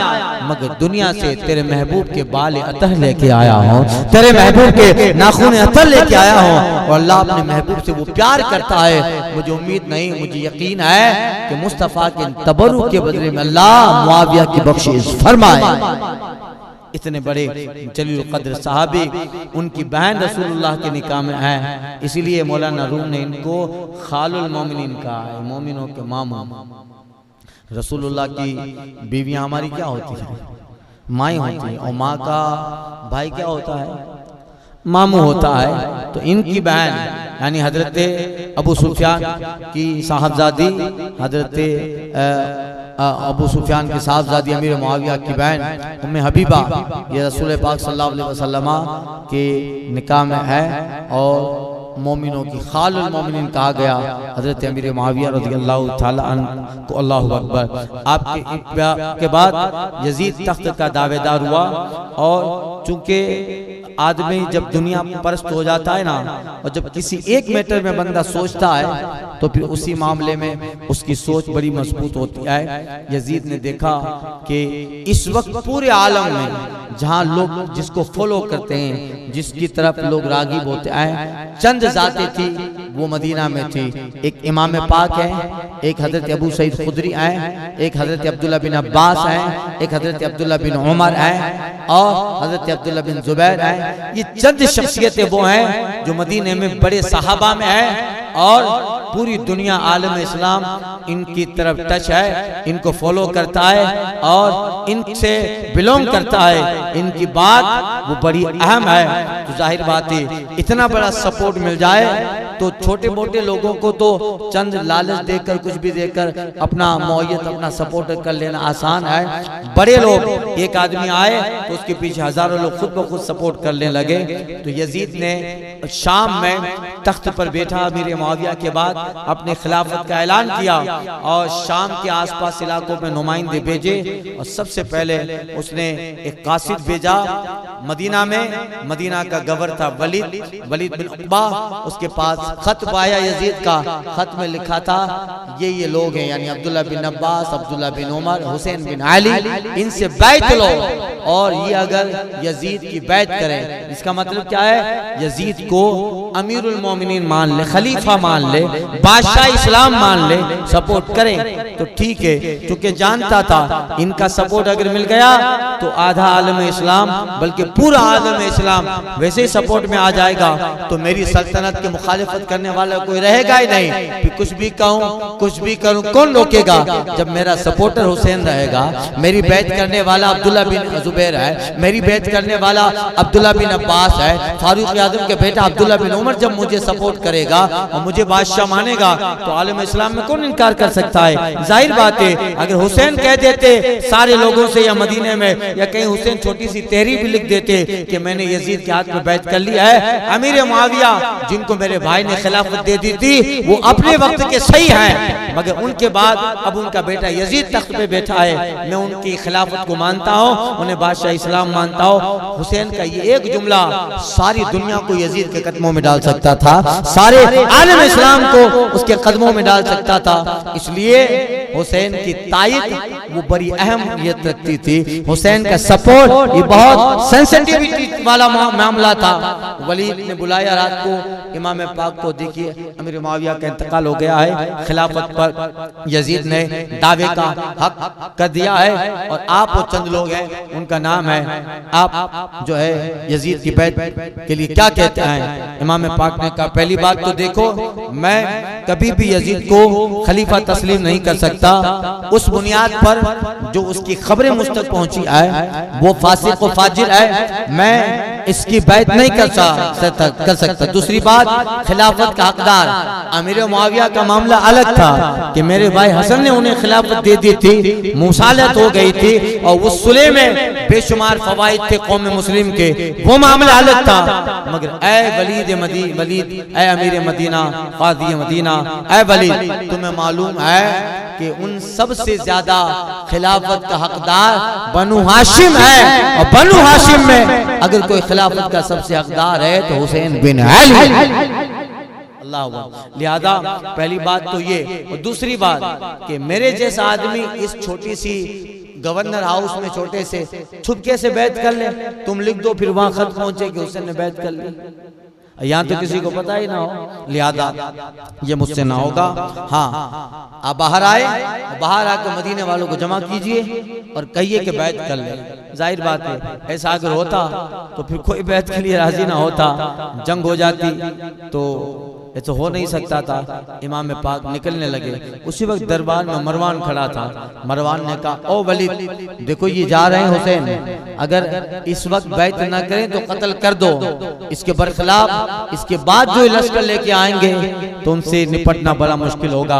मगर दुनिया से तेरे महबूब के बाल अतर लेके आया हूँ, तेरे महबूब के नाखून अतर लेके आया हूँ। और अल्लाह अपने महबूब से वो प्यार करता है। मुझे उम्मीद नहीं, मुझे यकीन है कि मुस्तफ़ा के तबर्रुक के बदले में अल्लाह मुआविया की बख्शिश फरमाए। इतने बड़े जलील कद्र साहबी, उनकी बहन रसूलुल्लाह के निकाह में है, इसीलिए मौलाना रूम ने इनको खालुल मोमिनीन कहा है, मोमिनों के मामा। रसूलुल्लाह की बीवियां हमारी क्या होती है? माई होती है, और माँ का भाई क्या होता है? मामू होता है। तो इनकी बहन यानी हजरत अबू सुफियान की साहबजादी, हजरत अबू सुफियान की साहबजादी अमीर मुआविया की बहन उम्मे हबीबा, ये रसूल पाक सल्लल्लाहु अलैहि वसल्लम के निकाह में है और मोमिनों की खालुल मोमिनीन कहा गया। हजरत अमीर मुआविया रज़ियल्लाहु ताला अन्हु को अल्लाहु अकबर। आपके बाद यजीद तख्त का दावेदार हुआ, और चूंकि आदमी जब दुनिया परस्त हो जाता है ना, और जब किसी एक मैटर में बंदा सोचता है तो फिर उसी मामले में उसकी सोच बड़ी मजबूत होती है। यजीद ने देखा कि इस वक्त पूरे आलम में जहाँ लोग जिसको फॉलो करते हैं, जिसकी तरफ लोग रागिब होते हैं, चंद जातें थी वो मदीना में थी। एक इमाम पाक है, एक हजरत अबू सईद खुदरी है, एक हजरत अब्दुल्ला बिन अब्बास है, एक हजरत अब्दुल्ला बिन उमर है और हजरत अब्दुल्ला बिन जुबैर है। ये चंद शख्सियतें वो हैं जो मदीने में बड़े सहाबा में है और पूरी दुनिया आलम इस्लाम इनकी तरफ टच है, इनको फॉलो करता है और इनसे बिलोंग करता है। इनकी बात वो बड़ी अहम है। तो जाहिर बात है इतना बड़ा सपोर्ट मिल जाए तो छोटे मोटे लोगों को तो चंद लालच देकर कुछ भी देकर अपना मौयत अपना सपोर्ट कर लेना आसान है। बड़े लोग, एक आदमी आए तो उसके पीछे हजारों लोग खुद ब खुद सपोर्ट करने लगे। तो यजीद ने शाम में तख्त पर बैठा अमीर मुआविया के बाद अपने खिलाफत का ऐलान किया और शाम के आसपास इलाकों में नुमाइंदे भेजे और सबसे पहले उसने एक कासिद भेजा मदीना में। मदीना का गवर्नर था वलीद बिन उक़बा। उसके पास खत पाया यजीद का। खत में लिखा था ये लोग हैं, यानी अब्दुल्ला बिन अब्बास, अब्दुल्ला बिन उमर, हुसैन बिन अली, इनसे बैत लो और ये अगर यजीद की बैत करें, इसका मतलब क्या है, यजीद को अमीरुल मोमिनीन मान ले, खलीफा मान ले, बादशाह इस्लाम मान ले, सपोर्ट करें तो ठीक है। क्योंकि जानता था इनका सपोर्ट अगर मिल गया तो आधा आलम इस्लाम बल्कि पूरा आलम इस्लाम वैसे ही सपोर्ट में आ जाएगा। तो मेरी सल्तनत के मुखालिफत करने वाला कोई रहेगा ही नहीं। फिर कुछ भी कहूँ कुछ भी करूँ कौन रोकेगा? जब मेरा सपोर्टर हुसैन रहेगा, मेरी बैत करने वाला अब्दुल्ला बिन जुबैर है, मेरी बैत करने वाला अब्दुल्ला बिन अब्बास है, फारूक आजम के बेटा अब्दुल्ला बिन उमर जब मुझे सपोर्ट करेगा और मुझे बादशाह मानेगा तो आलम इस्लाम में कौन इनकार कर सकता है? जाहिर बात है अगर हुसैन कह देते सारे लोगों से या मदीने में या कहीं हुसैन छोटी सी तहरीर भी लिख देते कि मैंने यजीद के हाथ में बैत कर लिया है, अमीर मुआविया जिनको मेरे भाई ने खिलाफत दे दी थी वो अपने वक्त के सही हैं, मगर उनके बाद अब उनका बेटा यजीद तख्त पे बैठा है, मैं उनकी खिलाफत को मानता हूँ, उन्हें बादशाह इस्लाम मानता हूँ। हुसैन का ये एक जुमला सारी दुनिया को यजीद के कदमों में डाल सकता था, सारे आलम इस्लाम को उसके कदमों में डाल सकता था। इसलिए हुसैन की तायद वो बड़ी अहमियत रखती थी। हुसैन का सपोर्ट ये बहुत सेंसिटिविटी वाला मामला था। वलीद ने बुलाया रात को इमाम पाक को, देखिए अमीर मुआविया का इंतकाल हो गया है, खिलाफत पर यजीद ने दावे का हक कर दिया है और आप वो चंद लोग हैं उनका नाम है, आप जो है यजीद की बैत के लिए क्या कहते हैं? इमाम पाक ने कहा पहली बात तो देखो मैं कभी भी यजीद को खलीफा तस्लीम नहीं कर सकता उस बुनियाद पर जो उसकी खबरें मुझ तक पहुंची है वो फासिक व फाजिर है, मैं इसकी बैत नहीं कर सकता। दूसरी बात, खिलाफत का हकदार अमीर मुआविया का मामला अलग था कि मेरे भाई हसन ने उन्हें खिलाफत दे दी थी, मुसालत हो गई थी और उस सुलह में बेशुमार फवाइद थे कौम मुस्लिम के, वो मामला अलग था। मगर ऐ वलीद ऐ अमीर मदीना, कादी मदीना, ऐ वलीद तुम्हें मालूम है कि उन सब से ज्यादा खिलाफत का हकदार बनु हाशिम है और बनु हाशिम में अगर कोई खिलाफत का सबसे हकदार है तो हुसैन बिन अली। अल्लाह। लिहाजा पहली बात तो ये, और दूसरी बात कि मेरे जैसा आदमी इस छोटी सी गवर्नर हाउस में छोटे से छुपके से बैत कर ले, तुम लिख दो फिर वहां खत पहुंचे कि हुसैन ने बैत कर ली, यहाँ तो किसी को पता ही ना हो, लिहाजा ये मुझसे ना होगा। हाँ आप बाहर आए, बाहर आकर मदीने वालों को जमा कीजिए और कहिए कि बैत कर ले। जाहिर बात है ऐसा अगर होता तो फिर कोई बैत के लिए राजी ना होता, जंग हो जाती तो ऐसा हो नहीं सकता था। इमाम पाक निकलने लगे, उसी वक्त दरबार में मरवान खड़ा था। मरवान ने कहा ओ वलीद देखो ये जा रहे हैं हुसैन, अगर इस वक्त बैत ना करें तो कत्ल कर दो, इसके बरखिलाफ इसके बाद जो लश्कर लेके आएंगे तो उनसे निपटना बड़ा मुश्किल होगा।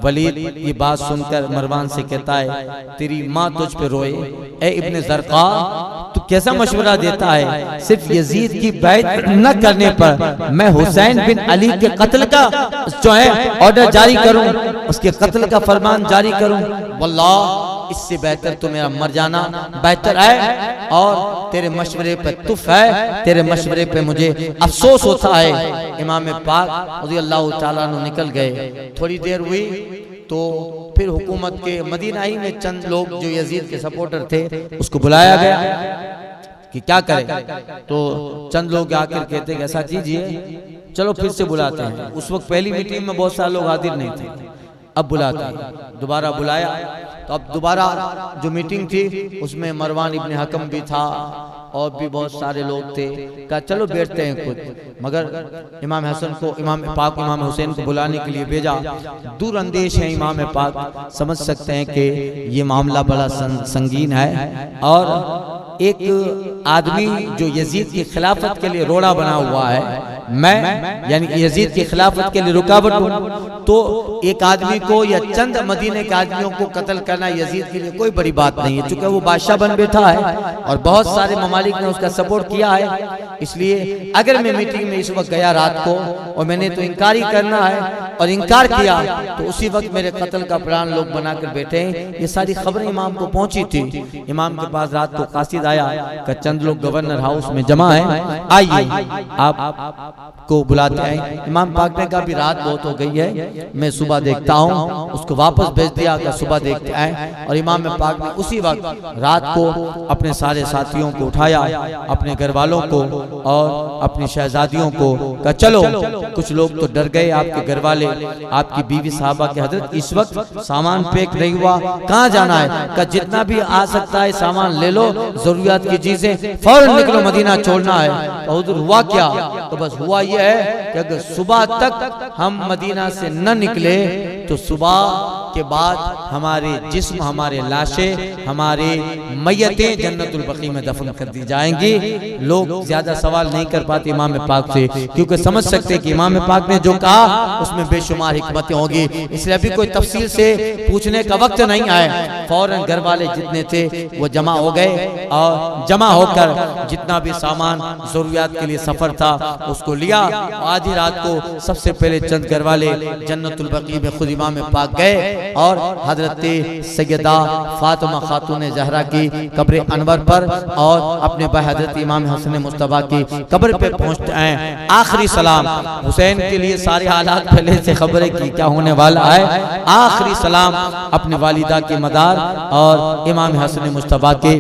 वलीद ये बात सुनकर मरवान से कहता है तेरी माँ तुझ पे रोए, ए इब्ने ज़रक़ा तू कैसा मशवरा देता है, सिर्फ यजीद की बैत न करने पर मैं हुसैन बिन अली के कत्ल का जो है ऑर्डर जारी करूं, उसके कत्ल का फरमान जारी करूं। वल्लाह इससे बेहतर तो मेरा मर जाना बेहतर है, और तेरे मशवरे पे तुफ है, तेरे मशवरे पे मुझे अफसोस होता है। इमाम पाक रज़ियल्लाहु ताला अन्हु निकल गए। थोड़ी देर हुई तो फिर हुकूमत के मदीना ही में चंद लोग जो यजीद के सपोर्टर थे उसको बुलाया गया कि क्या करें। तो चंद लोग आकर कहते हैं ऐसा कीजिए, चलो फिर से बुलाते हैं। उस वक्त पहली मीटिंग में बहुत सारे लोग हाजिर नहीं थे, अब बुलाते हैं। दोबारा बुलाया तो अब दोबारा जो मीटिंग थी उसमें मरवान इब्न हकम भी था और भी बहुत सारे लोग थे। कहा चलो बैठते हैं कुछ, मगर इमाम हसन को, इमाम पाक इमाम हुसैन को बुलाने के लिए भेजा। दूर अंदेश है इमाम पाक, समझ सकते हैं कि ये मामला बड़ा संगीन है। और एक आदमी जो यजीद की खिलाफत के लिए रोड़ा बना हुआ है, मैं यानी यजीद की खिलाफत के लिए रुकावट हूँ, तो एक आदमी को या चंद मदीने के आदमियों को कत्ल करना यजीद के लिए कोई बड़ी बात नहीं है, चूंकि वो बादशाह बन बैठा है और बहुत सारे ममालिक ने उसका सपोर्ट किया है। इसलिए अगर मैं मीटिंग में इस वक्त गया रात को और मैंने तो इनकार ही करना है और इनकार किया तो उसी वक्त मेरे कत्ल का प्लान लोग बनाकर बैठे हैं। ये सारी खबरें इमाम को पहुंची थी। इमाम के पास रात को कासिद आया कि चंद लोग गवर्नर हाउस में जमा है, आइए आप को बुलाते हैं। इमाम पाक ने कहा भी रात बहुत हो गई है, मैं सुबह देखता हूँ। उसको वापस भेज दिया कि सुबह देखते हैं। और इमाम पाक ने उसी वक्त रात को अपने सारे साथियों को उठाया, अपने घर वालों को और अपनी शहजादियों को कहा चलो। कुछ लोग तो डर गए, आपके घर वाले, आपकी बीवी साहबा के हजरत इस वक्त सामान पैक नहीं हुआ, कहाँ जाना है? कहा जितना भी आ सकता है सामान ले लो, जरूरियात की चीजें, फौरन निकलो, मदीना छोड़ना है। तो हुजूर हुआ क्या? तो बस हुआ यह है कि अगर सुबह तक हम मदीना से न निकले तो सुबह के बाद हमारे जिस्म, हमारे लाशें, हमारे मैयतें जन्नतुल बकी में दफन कर दी जाएंगी। लोग ज्यादा सवाल नहीं कर पाते इमाम पाक से, क्योंकि समझ सकते कि इमाम पाक ने जो कहा उसमें बेशुमार हिकमतें होगी। इसलिए अभी कोई तफसील से पूछने का वक्त नहीं आया। फौरन घर वाले जितने थे वो जमा हो गए और जमा होकर जितना भी सामान जरूरियात के लिए सफर था उसको लिया। आधी रात को सबसे पहले चंद घर वाले जन्नतुल बकी में खुद इमाम पाक गए और हजरत सैयदा फातिमा खातून ज़हरा की कब्र अनवर पर और अपने भाई हजरत इमाम हसन मुस्तफा की कब्र पे पहुंचते हैं। आखिरी सलाम हुसैन के लिए सारे हालात पहले से खबरें की क्या होने वाला है। आखिरी सलाम अपने वालिदा के मदार और इमाम हसन मुस्तफा के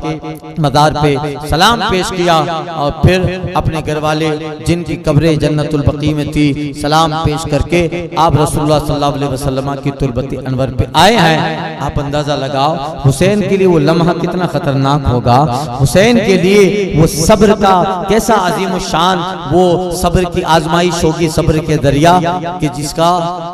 मदार पे सलाम पेश किया और फिर अपने घर वाले जिनकी कब्रें जन्नतुल बकी में थी सलाम पेश करके आप रसूलुल्लाह सल्लल्लाहु अलैहि वसल्लम की तुरबती अनवर पे आए हैं। आप अंदाजा लगाओ हुसैन के लिए वो लम्हा कितना खतरनाक होगा, हुसैन के लिए वो सब्र का कैसा अजीम शान, वो सब्र की आजमाइश होगी, सब्र के दरिया कि जिसका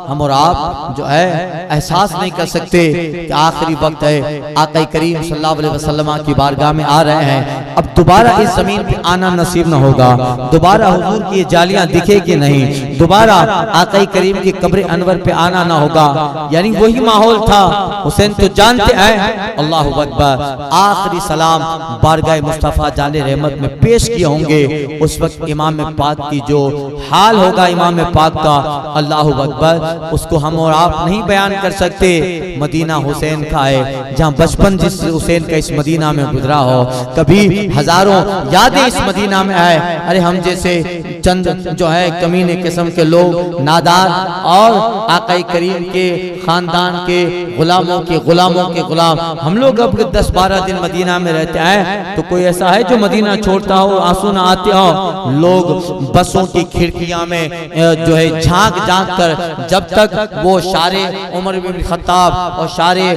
हम और आप जो है एहसास नहीं कर सकते कि आखिरी वक्त है, आका करीम सल्लल्लाहु अलैहि वसल्लम की बारगाह में आ रहे हैं। अब दोबारा इस जमीन पे आना नसीब न होगा, दोबारा हुजूर की जालियां दिखेगी नहीं, दोबारा आका करीम की कब्र अनवर पे आना ना होगा। यानी वही माहौल था। हुसैन तो जानते हैं, अल्लाहु अकबर, आखिरी सलाम बारगाह मुस्तफा जाने रहमत में पेश किए होंगे। उस वक्त इमाम पाक की जो हाल होगा इमाम पाक का, अल्लाहु अकबर, उसको हम और आप नहीं बयान कर सकते। मदीना हुसैन का है, जहाँ बचपन जिस हुसैन का इस मदीना में गुजरा हो, कभी हजारों यादें इस मदीना में है। अरे हम जैसे चंद जो है कमीने किस्म के लोग, नादार और आका करीम के खानदान के गुलामों के गुलाम, हम लोग अब 10-12 दिन मदीना में रहते हैं तो कोई ऐसा है जो मदीना छोड़ता हो, आंसू ना आते हो। लोग बसों की खिड़कियां में जो है झांक कर, जब तक वो शारे उमर बिन खत्ताब और शारे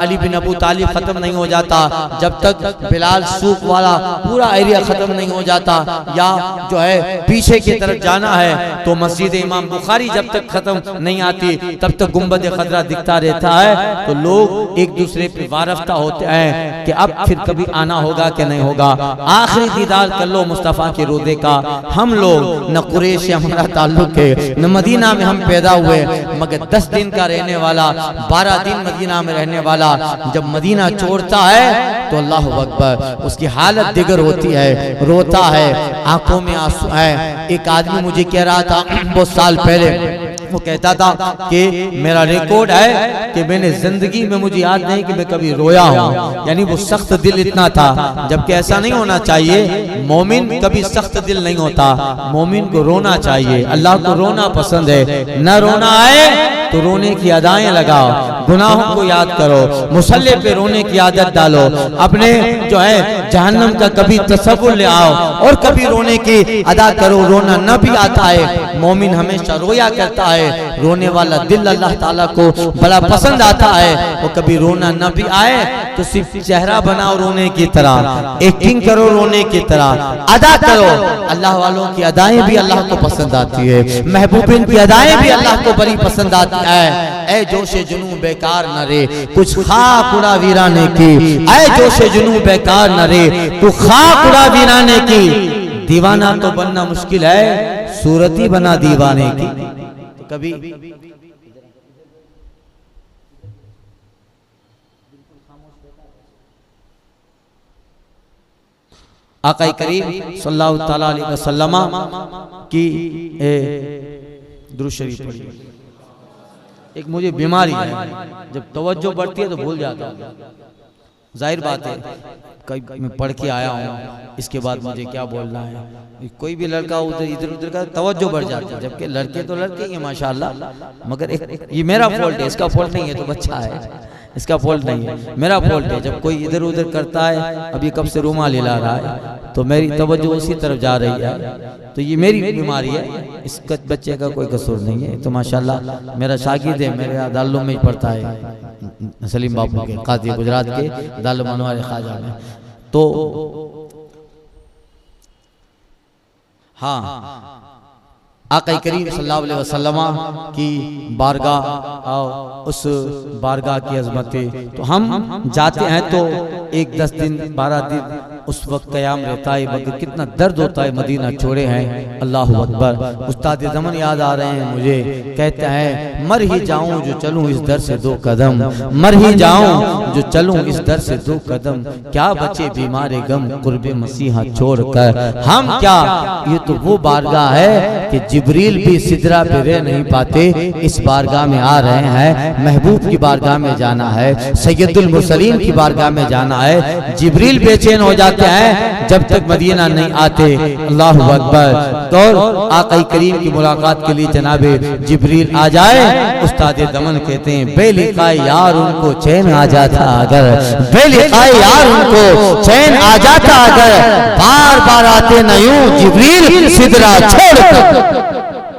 अली बिन अबू तालिब खत्म नहीं हो जाता, जब तक बिलाल सूक वाला पूरा एरिया खत्म नहीं हो जाता, या जो है पीछे की तरफ जाना है तो मस्जिद इमाम बुखारी जब तक खत्म नहीं आती तब तक गुंबद खतरा दिखता रहता है। तो लोग एक दूसरे पे वारफ्ता होते हैं कि अब फिर कभी आना होगा कि नहीं होगा। आखिरी दीदार कर लो मुस्तफा के रोदे का। हम लोग न कुरैश से हमारा ताल्लुक है, न मदीना में हम पैदा हुए, मगर 10 दिन का रहने वाला, 12 दिन मदीना में रहने वाला जब मदीना छोड़ता है तो अल्लाह अकबर, उसकी हालत दिगर होती है, रोता है, आंखों में आंसू है। एक आदमी मुझे कह रहा था बहुत साल पहले, वो कहता था कि मेरा रिकॉर्ड है कि मैंने जिंदगी में, मुझे याद नहीं कि मैं कभी रोया हूँ। यानी वो सख्त दिल इतना था, जबकि ऐसा नहीं होना चाहिए। मोमिन कभी सख्त दिल नहीं होता, मोमिन को रोना चाहिए। अल्लाह को रोना पसंद है। न रोना आए तो रोने की अदाएं लगाओ, गुनाहों को याद करो, मुसल्ले पे रोने की आदत डालो, अपने जो है जहन्नम का कभी तसव्वुर ले आओ और कभी रोने की अदा करो। रोना न भी आता है, मोमिन हमेशा रोया करता है। रोने वाला दिल अल्लाह ताला को बड़ा पसंद आता है। वो कभी रोना न भी आए तो सिर्फ चेहरा बनाओ रोने की तरह, एक्टिंग करो रोने की तरह, अदा करो। अल्लाह वालों की अदाएं भी अल्लाह को पसंद आती है, महबूबिन की अदाएं भी अल्लाह को बड़ी पसंद आती है। ऐ जोशे जुनू बेकार न रे, कुछ खाक उड़ा वीराने की। ऐ जोशे जुनू बेकार न रे, तू खाक उड़ा वीराने की। दीवाना तो बनना मुश्किल है, सूरत ही बना दीवाने की। तो कभी आका करीम सल्लल्लाहु तआला अलैहि वसल्लम की दुरूद शरीफ पढ़िए। एक मुझे बीमारी है, जब तवज्जो बढ़ती है तो भूल जाता हूँ। जाहिर बात है, कहीं मैं पढ़ के आया हूँ, इसके बाद मुझे क्या बोलना है। कोई भी लड़का उधर इधर उधर का तवज्जो बढ़ जाता है, जबकि लड़के तो लड़के ही हैं माशाल्लाह। मगर ये मेरा फॉल्ट है, इसका फॉल्ट नहीं है, तो बच्चा है, इसका फॉल्ट नहीं है, मेरा फॉल्ट है। जब कोई इधर उधर करता है, अभी कब से रुमाल हिला रहा है, तो मेरी तवज्जो उसी तरफ जा रही है। तो ये मेरी बीमारी है, इस बच्चे का कोई कसूर नहीं है। तो माशाल्लाह मेरा शागिर्द है, मेरे दारुल में पढ़ता है, सलीम बापू के काजी गुजरात के दारुल मनोहर ख्वाजा में। तो हाँ, आका करीम सल्लल्लाहु अलैहि वसल्लम की बारगाह और उस बारगाह की अजमतें, तो हम जाते हैं तो 1 10 दिन 12 दिन उस वक्त क़याम रहता है। मगर कितना दर्द होता है, मदीना छोड़े हैं। अल्लाह अकबर। उस्ताद ज़मन याद आ रहे हैं मुझे, कहते हैं मर ही जाऊं जो चलूं इस दर से 2 कदम, मर ही जाऊं जो चलूं इस दर से 2 कदम, क्या बचे बीमारे गम कुर्बे मसीहा छोड़कर। हम क्या, ये तो वो बारगाह है कि जिब्रील भी सिदरा पे रह नहीं पाते, इस बारगाह में आ रहे हैं। महबूब की बारगाह में जाना है, सैयदुल मुरसलीन की बारगाह में जाना है। जिब्रील बेचैन हो जाते हैं जब तक मदीना नहीं आते। अल्लाह अकबर। तो आका करीम की मुलाकात के लिए जनाबे जिब्रील आ जाए। उस्ताद दमन कहते हैं बेलिकाए यार उनको चैन आ जाता अगर, बेलिकाए यार उनको चैन आ जाता अगर, बार बार आते न यूं जिब्रील सिदरा छोड़कर,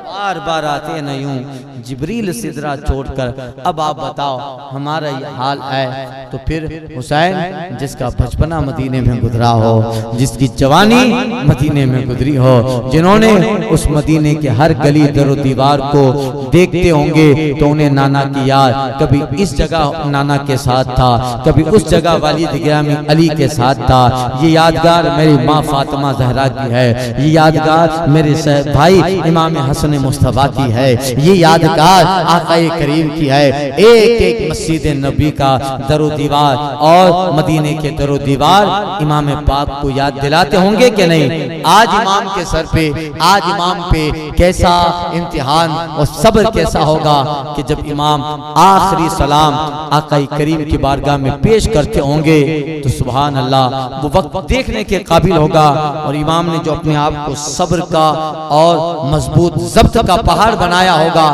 बार बार आते न यूं जिब्रील सिदरा छोड़कर। अब आप बताओ हमारा ये हाल है, तो फिर हुसैन जिसका बचपना मदीने में गुजरा हो, जिसकी जवानी मदीने में गुजरी हो, जिन्होंने उस मदीने के हर गली दरो दीवार को देखते होंगे तो उन्हें नाना की याद, कभी इस जगह नाना के साथ था, कभी उस जगह वालिद गिरामी अली के साथ था। ये यादगार मेरी माँ फातिमा जहरा की है, ये यादगार मेरे भाई इमाम हसन मुस्तफा की है, ये यादगार आका करीम की है। एक एक मस्जिद नबी का दरो दीवार और मदीने के दरो दीवार इमाम पाक को याद दिलाते होंगे कि नहीं। आज इमाम के सर पे, आज इमाम पे कैसा इम्तिहान और सब्र कैसा होगा कि जब इमाम आखिरी सलाम आका करीम की बारगाह में पेश करते होंगे तो सुभान अल्लाह, वो वक्त देखने के काबिल होगा। और इमाम ने जो अपने आप को सब्र का और मजबूत ज़ब्त का पहाड़ बनाया होगा,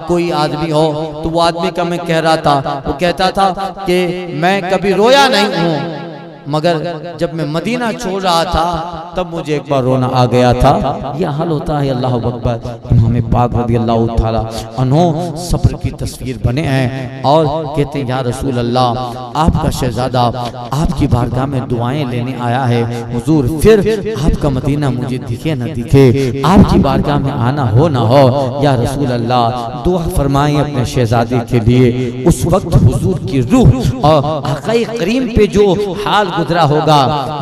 कोई आदमी हो तो वो आदमी का मैं कह रहा था, वो कहता था कि मैं कभी रोया नहीं हूँ, मगर जब मैं मदीना छोड़ रहा था तब मुझे एक बार रोना आ गया था। यह हाल होता है। अल्लाह अकबर। इमाम पाक रज़ी अल्लाह ताला अन्हो सब्र की तस्वीर बने हैं और कहते हैं या रसूल अल्लाह, आपका शहजादा आपकी बारगाह में दुआएं लेने आया है। हुजूर फिर आपका मदीना मुझे दिखे न दिखे, आपकी बारगाह में आना हो ना हो, या रसूल अल्लाह दुआ फरमाएं अपने शहजादे के लिए। उस वक्त हुजूर की रूह और आका करीम पे जो हाल गुजरा होगा।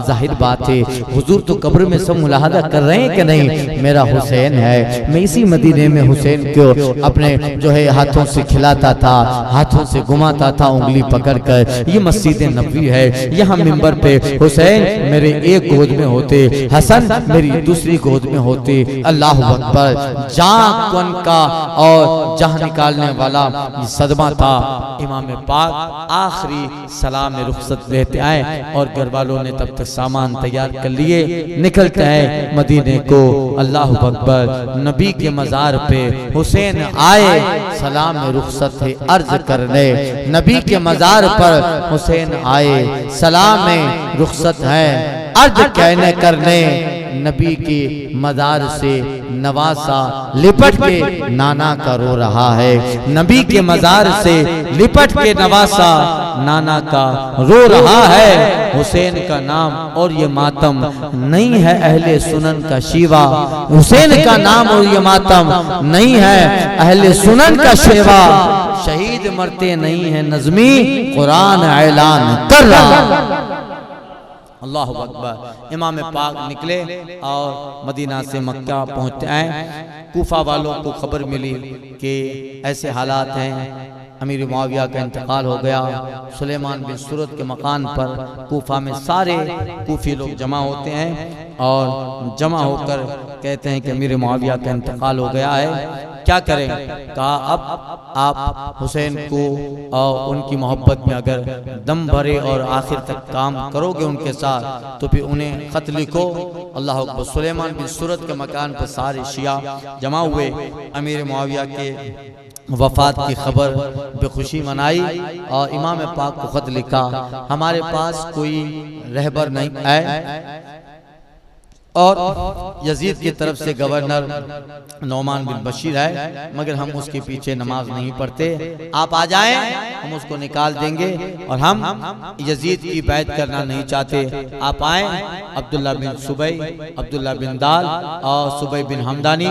जाहिर बात है हुजूर तो कब्र में सब मुलाहदा कर रहे हैं कि नहीं, मेरा हुसैन है। मैं इसी मदीने में हुसैन को अपने जो है हाथों से खिलाता था, हाथों से घुमाता था उंगली पकड़कर। ये मस्जिद नबवी है, यहाँ मिंबर पे हुसैन मेरे एक गोद में होते, हसन मेरी दूसरी गोद में होते। अल्लाह अकबर। जान कौन का और जहां निकालने वाला सदमा था। इमाम पाक आखिरी सलाम में रुखसत लेते आए और घर वालों ने तब तक सामान तैयार कर लिए, निकलते हैं मदीने को। अल्लाह अकबर। नबी के मजार पे हुसैन आए, सलाम में रुखसत है अर्ज करने। नबी के मजार पर हुसैन आए, सलाम में रुखसत है अर्ज कहने करने। नबी के मजार से नवासा लिपट के नाना का रो रहा है। नबी के मजार से लिपट के नवासा नाना का रो रहा है। हुसैन का नाम और ये मातम नहीं है अहले सुनन का शिवा। हुसैन का नाम और ये मातम नहीं है अहले सुनन का शिवा। शहीद मरते नहीं है नज़मी, कुरान ऐलान कर रहा। अल्लाह अकबर। इमाम पाक निकले और मदीना से मक्का पहुँचते आए। कूफा वालों को खबर मिली कि ऐसे हालात हैं, अमीर मुआविया का इंतकाल हो गया। सुलेमान बिन सूरत के मकान पर कूफा में सारे कूफी लोग जमा होते हैं और जमा होकर कहते हैं कि अमीर मुआविया का इंतकाल हो गया है, क्या करें। कहा अब आप हुसैन को और उनकी मोहब्बत में अगर दम भरे और आखिर तक काम करोगे उनके साथ तो फिर उन्हें खत लिखो। अल्लाह अकबर। सुलेमान बिन सूरत के मकान पर सारे शिया जमा हुए। अमीर मुआविया के वफात की खबर बेखुशी मनाई और इमाम पाक को खत लिखा, हमारे पास कोई रहबर नहीं है और यजीद की तरफ से गवर्नर नौमान बिन बशीर है, मगर हम उसके पीछे नमाज नहीं पढ़ते। आप आ जाएं, हम उसको निकाल देंगे और हम यजीद की बैत करना नहीं चाहते। आप आए। अब्दुल्ला बिन सुबई, अब्दुल्ला बिन दाल और सुबई बिन हमदानी,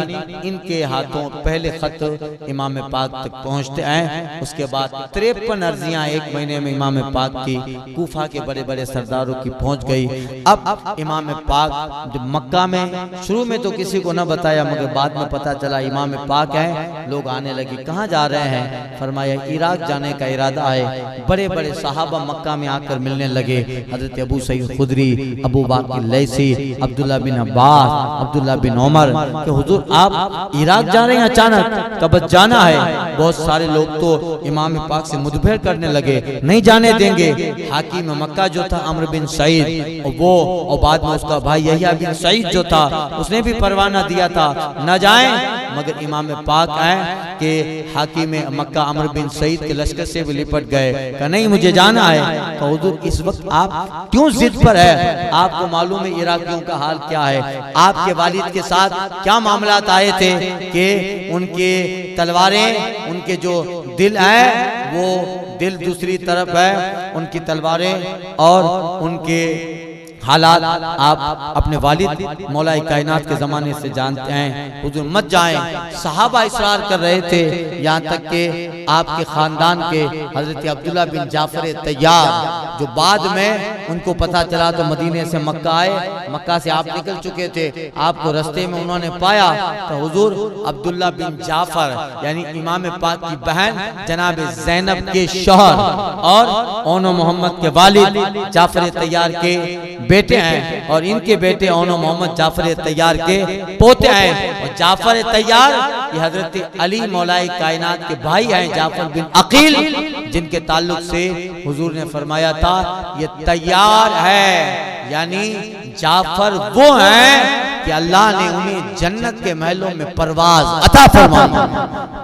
इनके हाथों पहले खत इमाम पाक तक पहुंचते आए। उसके बाद 53 अर्जियां एक महीने में इमाम पाक की कूफा के बड़े बड़े सरदारों की पहुंच गई। अब इमाम पाक मक्का में शुरू में तो किसी को न बताया, मगर बाद में पता चला इमाम पाक हैं। लोग आने लगे, कहाँ जा रहे हैं। फरमाया इराक जाने का इरादा है। बड़े बड़े सहाबा मक्का में आकर मिलने लगे। हजरत अबू सईद खुदरी, अबू बाकिर लैसी, अब्दुल्ला बिन अब्बास, अब्दुल्ला बिन उमर कि हुजूर आप इराक जा रहे हैं अचानक, कब जाना है। बहुत सारे लोग तो इमाम पाक से मुठभेड़ करने लगे, नहीं जाने देंगे। हाकिम मक्का जो था अमर बिन सईद, वो और बाद में उसका भाई यहिया बिन सईद जो था उसने भी परवाना दिया था न जाएं, मगर इमाम पाक आए कि हाकिम मक्का अमर बिन सईद के लश्कर से भी लिपट गए। कहा नहीं मुझे जाना है। तो हुजूर इस वक्त आप क्यों जिद पर है, आपको मालूम है इराकियों का हाल क्या है। आपके वालिद के साथ क्या मामलात आए थे कि उनके तलवारें, उनके जो दिल है वो दिल दूसरी तरफ है, उनकी तलवारें और उनके हालात आप अपने वालिद मौलाई कायनात के ज़माने से जानते हैं। हुजूर मत जाएं। सहाबा इसरार कर रहे थे, यहाँ तक कि आपके ख़ानदान के हज़रत अब्दुल्ला बिन जाफ़र तैयार, जो बाद में उनको पता चला तो मदीने से मक्का आए। मक्का से आप निकल चुके थे, आपको रास्ते में उन्होंने पाया तो हुजूर अब्दुल्ला बिन जाफ़र यानी इमाम पाक की बहन जनाब ज़ैनब के शौहर और ओनो मोहम्मद के वालिद जाफ़र तैयार के बेटे हैं और इनके बेटे ओनो मोहम्मद जाफर तैयार के पोते हैं। और जाफर तैयार ये हजरत अली मौलाई कायनात के भाई हैं, जाफर बिन अकील, जिनके ताल्लुक से हुजूर ने फरमाया था ये तैयार है, यानी जाफर वो हैं कि अल्लाह ने उन्हें जन्नत के महलों में परवाज अता फरमाई।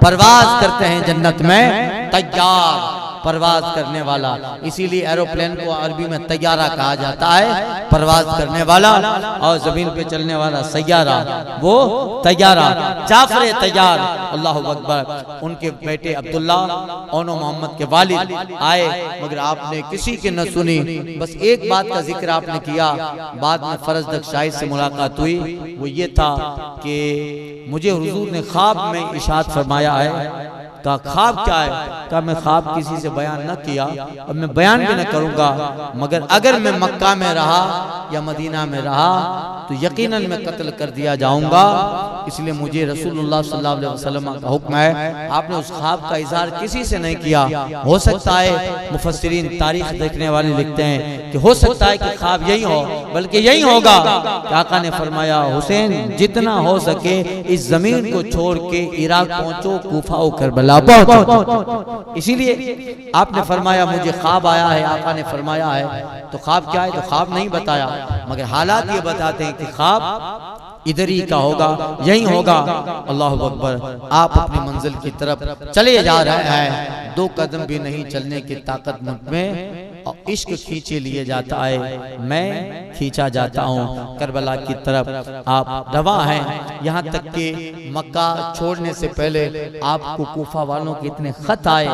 परवाज करते हैं जन्नत में, तैयार परवाज करने वाला, इसीलिए एरोप्लेन को अरबी में तैयारा कहा जाता है, परवाज करने वाला, और जमीन पे चलने वाला सैयारा, वो तैयारा। जाफर तैयार, अल्लाह अकबर। उनके बेटे अब्दुल्ला ओनो मोहम्मद के वालिद आए, मगर आपने किसी की न सुनी, बस एक बात का जिक्र आपने किया। बाद में फरजदक शाहिद से मुलाकात हुई, वो ये था कि मुझे हुजूर ने ख्वाब में इशाद फरमाया है, कहा ख्वाब क्या है? कहा मैं ख्वाब किसी से बयान न किया और मैं बयान भी न करूंगा, मगर अगर मैं मक्का में रहा या मदीना में रहा तो यकीनन मैं कत्ल कर दिया जाऊंगा, इसलिए मुझे रसूलुल्लाह सल्लल्लाहु अलैहि वसल्लम का हुक्म है। आपने उस ख्वाब का इजहार किसी से नहीं किया। हो सकता है मुफस्सिरीन तारीख देखने वाले लिखते हैं कि हो सकता है कि ख्वाब यही हो, बल्कि यही होगा कि आका ने फरमाया हुसैन जितना हो सके इस जमीन को छोड़ के इराक पहुंचो, कूफा और करबला पहुंचो। इसीलिए आपने फरमाया मुझे ख्वाब आया है, आका ने फरमाया है। तो ख्वाब क्या है? तो ख्वाब नहीं बताया, मगर हालात ये बताते हैं कि ख्वाब इधर ही का होगा, यही होगा। अल्लाह अकबर। आप अपनी मंजिल की तरफ चले जा रहे हैं, 2 कदम भी नहीं चलने की ताकत मुझ में, और इश्क खींचे लिए जाता है, मैं खींचा जाता हूँ करबला की तरफ। आप रवा हैं, यहाँ तक कि मक्का छोड़ने से पहले आपको कूफा वालों के इतने खत आए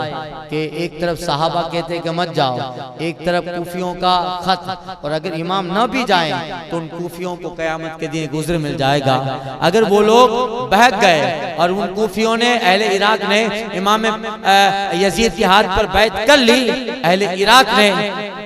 कि एक तरफ सहाबा कहते कि मत जाओ, एक तरफ कूफियों का खत, और अगर इमाम न भी जाएं तो उन कूफियों को क़यामत के दिन गुज़र मिल जाएगा। अगर वो लोग बहक गए और उन कूफियों ने, अहले इराक ने इमाम यजीद के हाथ पर बैत कर ली, अहले इराक ने,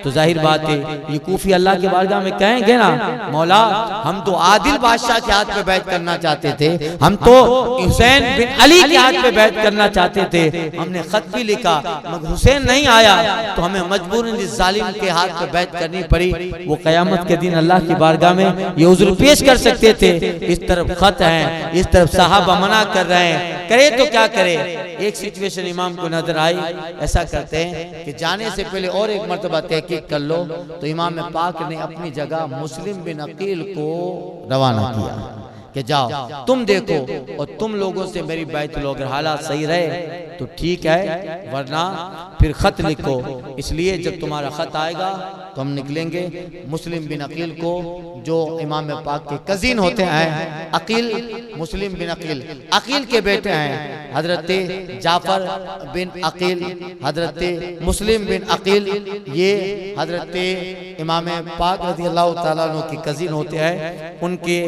तो जाहिर बात है ये कूफी अल्लाह के बारगाह में कहेंगे ना, मौला हम तो आदिल बादशाह के हाथ पे बैत करना चाहते थे, हम तो हुसैन बिन अली के हाथ पे बैत करना चाहते थे, हमने खत भी लिखा मगर हुसैन नहीं आया तो हमें मजबूरन इस जालिम के हाथ पे बैत करनी पड़ी। वो क़यामत के दिन अल्लाह की बारगाह में ये उज़्र पेश कर सकते थे। इस तरफ खत है, इस तरफ सहाबा मना कर रहे हैं, करे तो क्या करे। एक सिचुएशन इमाम को नजर आई, ऐसा करते हैं कि जाने से पहले और एक मर्तबा तहकीक कर लो। तो इमाम पाक ने अपनी जगह मुस्लिम बिन अकील को रवाना किया कि जाओ तुम देखो और तुम लोगों से मेरी बैत लो, अगर हालात सही रहे तो ठीक है, वरना फिर खत लिखो। इसलिए जब तुम्हारा खत आएगा तो हम निकलेंगे। मुस्लिम बिन अकील को, जो इमाम पाक के कजीन होते हैं, अकील मुस्लिम बिन अकील, अकील के बेटे हैं, हजरत जाफर बिन अकील, हजरत मुस्लिम बिन अकील, ये हजरत इमाम पाक रज़ी अल्लाह ताला अन्हु के कजीन होते हैं। उनके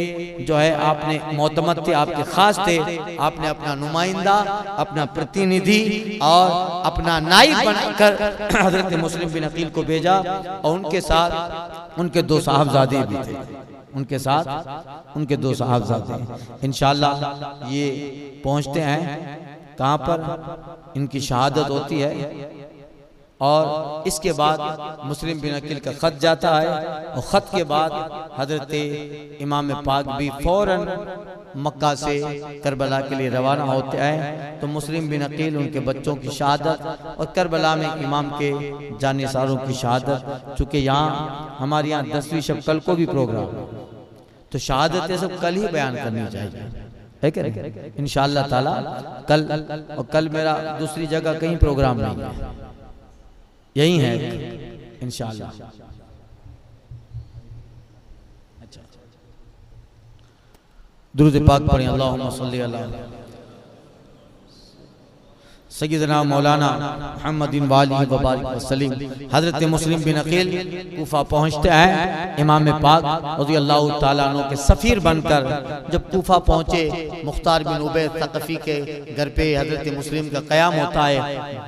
जो है आपने मोतमद थे, आपके खास थे, आपने अपना नुमाइंदा, अपना प्रतिनिधि और अपना नाइब बनकर हजरत मुस्लिम बिन अकील को भेजा, और उनके साथ उनके 2 साहबजादे भी थे, उनके साथ उनके 2 साहबजादे। इंशाअल्लाह ये पहुंचते हैं कहाँ पर, इनकी शहादत होती है, और इसके बाद मुस्लिम बिन अकील का खत जाता है, और खत के बाद हजरत इमाम पाक भी फौरन मक्का से करबला के लिए रवाना होते हैं। तो मुस्लिम बिन अकील, उनके बच्चों की शहादत और करबला में इमाम के जानिसारों की शहादत, चूँकि यहाँ हमारे यहाँ 10वीं शब कल को भी प्रोग्राम, तो शहादत ये सब कल ही बयान करनी चाहिए, है क्या? इंशाअल्लाह ताला कल, और कल मेरा दूसरी जगह कहीं प्रोग्राम नहीं है, यही है इंशाअल्लाह। दुरूद पाक पढ़ें, अल्लाहुम्मा सल्ली अला सय्यदना मौलाना मुहम्मदिन वालिहि व बारिक वसल्लम। हजरत मुस्लिम बिन अकील कूफा पहुंचते हैं, इमाम पाक रज़ियल्लाहु ताला अन्हु के सफ़ीर बनकर जब कूफा पहुंचे, मुख्तार बिन उबैद तक़फ़ी के घर पे हजरत मुस्लिम का क़याम होता है।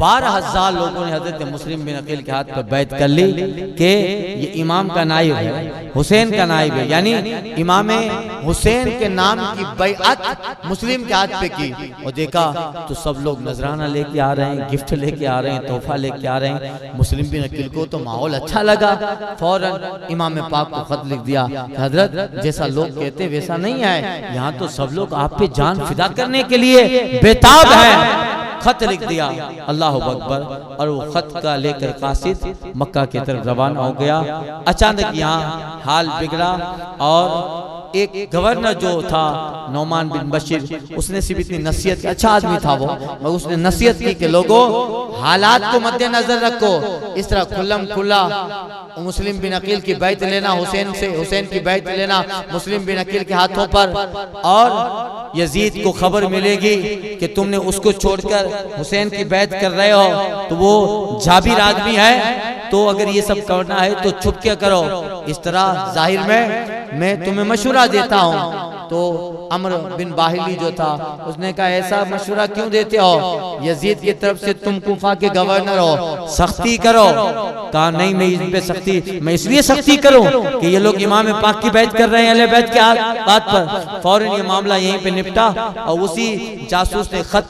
12,000 लोगों ने हजरत मुस्लिम बिन अकील के हाथ पर बैत कर ली कि ये इमाम का नाइब है, हुसैन का नाइब है, यानी इमाम हुसैन के नाम की बैअत मुस्लिम के हाथ पे की। और देखा तो सब लोग नजराना लेके आ रहे हैं, गिफ्ट लेके आ रहे हैं, तोहफा लेके आ रहे हैं। मुस्लिम बिन अकील को तो माहौल अच्छा लगा, फौरन इमाम पाक को खत लिख दिया, हजरत जैसा लोग कहते वैसा नहीं है, यहाँ तो सब लोग आप पे जान फिदा करने के लिए बेताब है। खत लिख दिया, अल्लाह अकबर। और वो खत का लेकर कासिद मक्का की तरफ रवाना हो गया। अचानक यहाँ हाल बिगड़ा, और एक गवर्नर जो था नौमान बिन बशीर, उसने सिर्फ इतनी नसीहत, अच्छा आदमी था वो, मगर उसने नसीहत की कि लोगों हालात को मद्देनजर रखो, इस तरह खुल्लम खुल्ला मुस्लिम बिन अकील की बैत लेना, हुसैन से हुसैन की बैत लेना मुस्लिम बिन अकील के हाथों पर, और यजीद को खबर मिलेगी कि तुमने उसको छोड़कर हुसैन की बैत कर रहे हो तो वो जाबिर आदमी है, तो अगर ये सब करना है तो छुप के करो। इस तरह जाहिर में मैं तुम्हें मशवरा देता हूँ तो अमर बिन बाहिली जो था उसने कहा ऐसा मशवरा क्यों देते हो, यजीद की तरफ से तुम कूफा के गवर्नर हो, सख्ती करो। कहा नहीं, मैं इन पे सख्ती, मैं इसलिए सख्ती करूं कि ये लोग इमाम पाक की बैत कर रहे हैं, अहले बैत के बात पर। फौरन ये मामला यहीं पे निपटा और उसी जासूस ने खत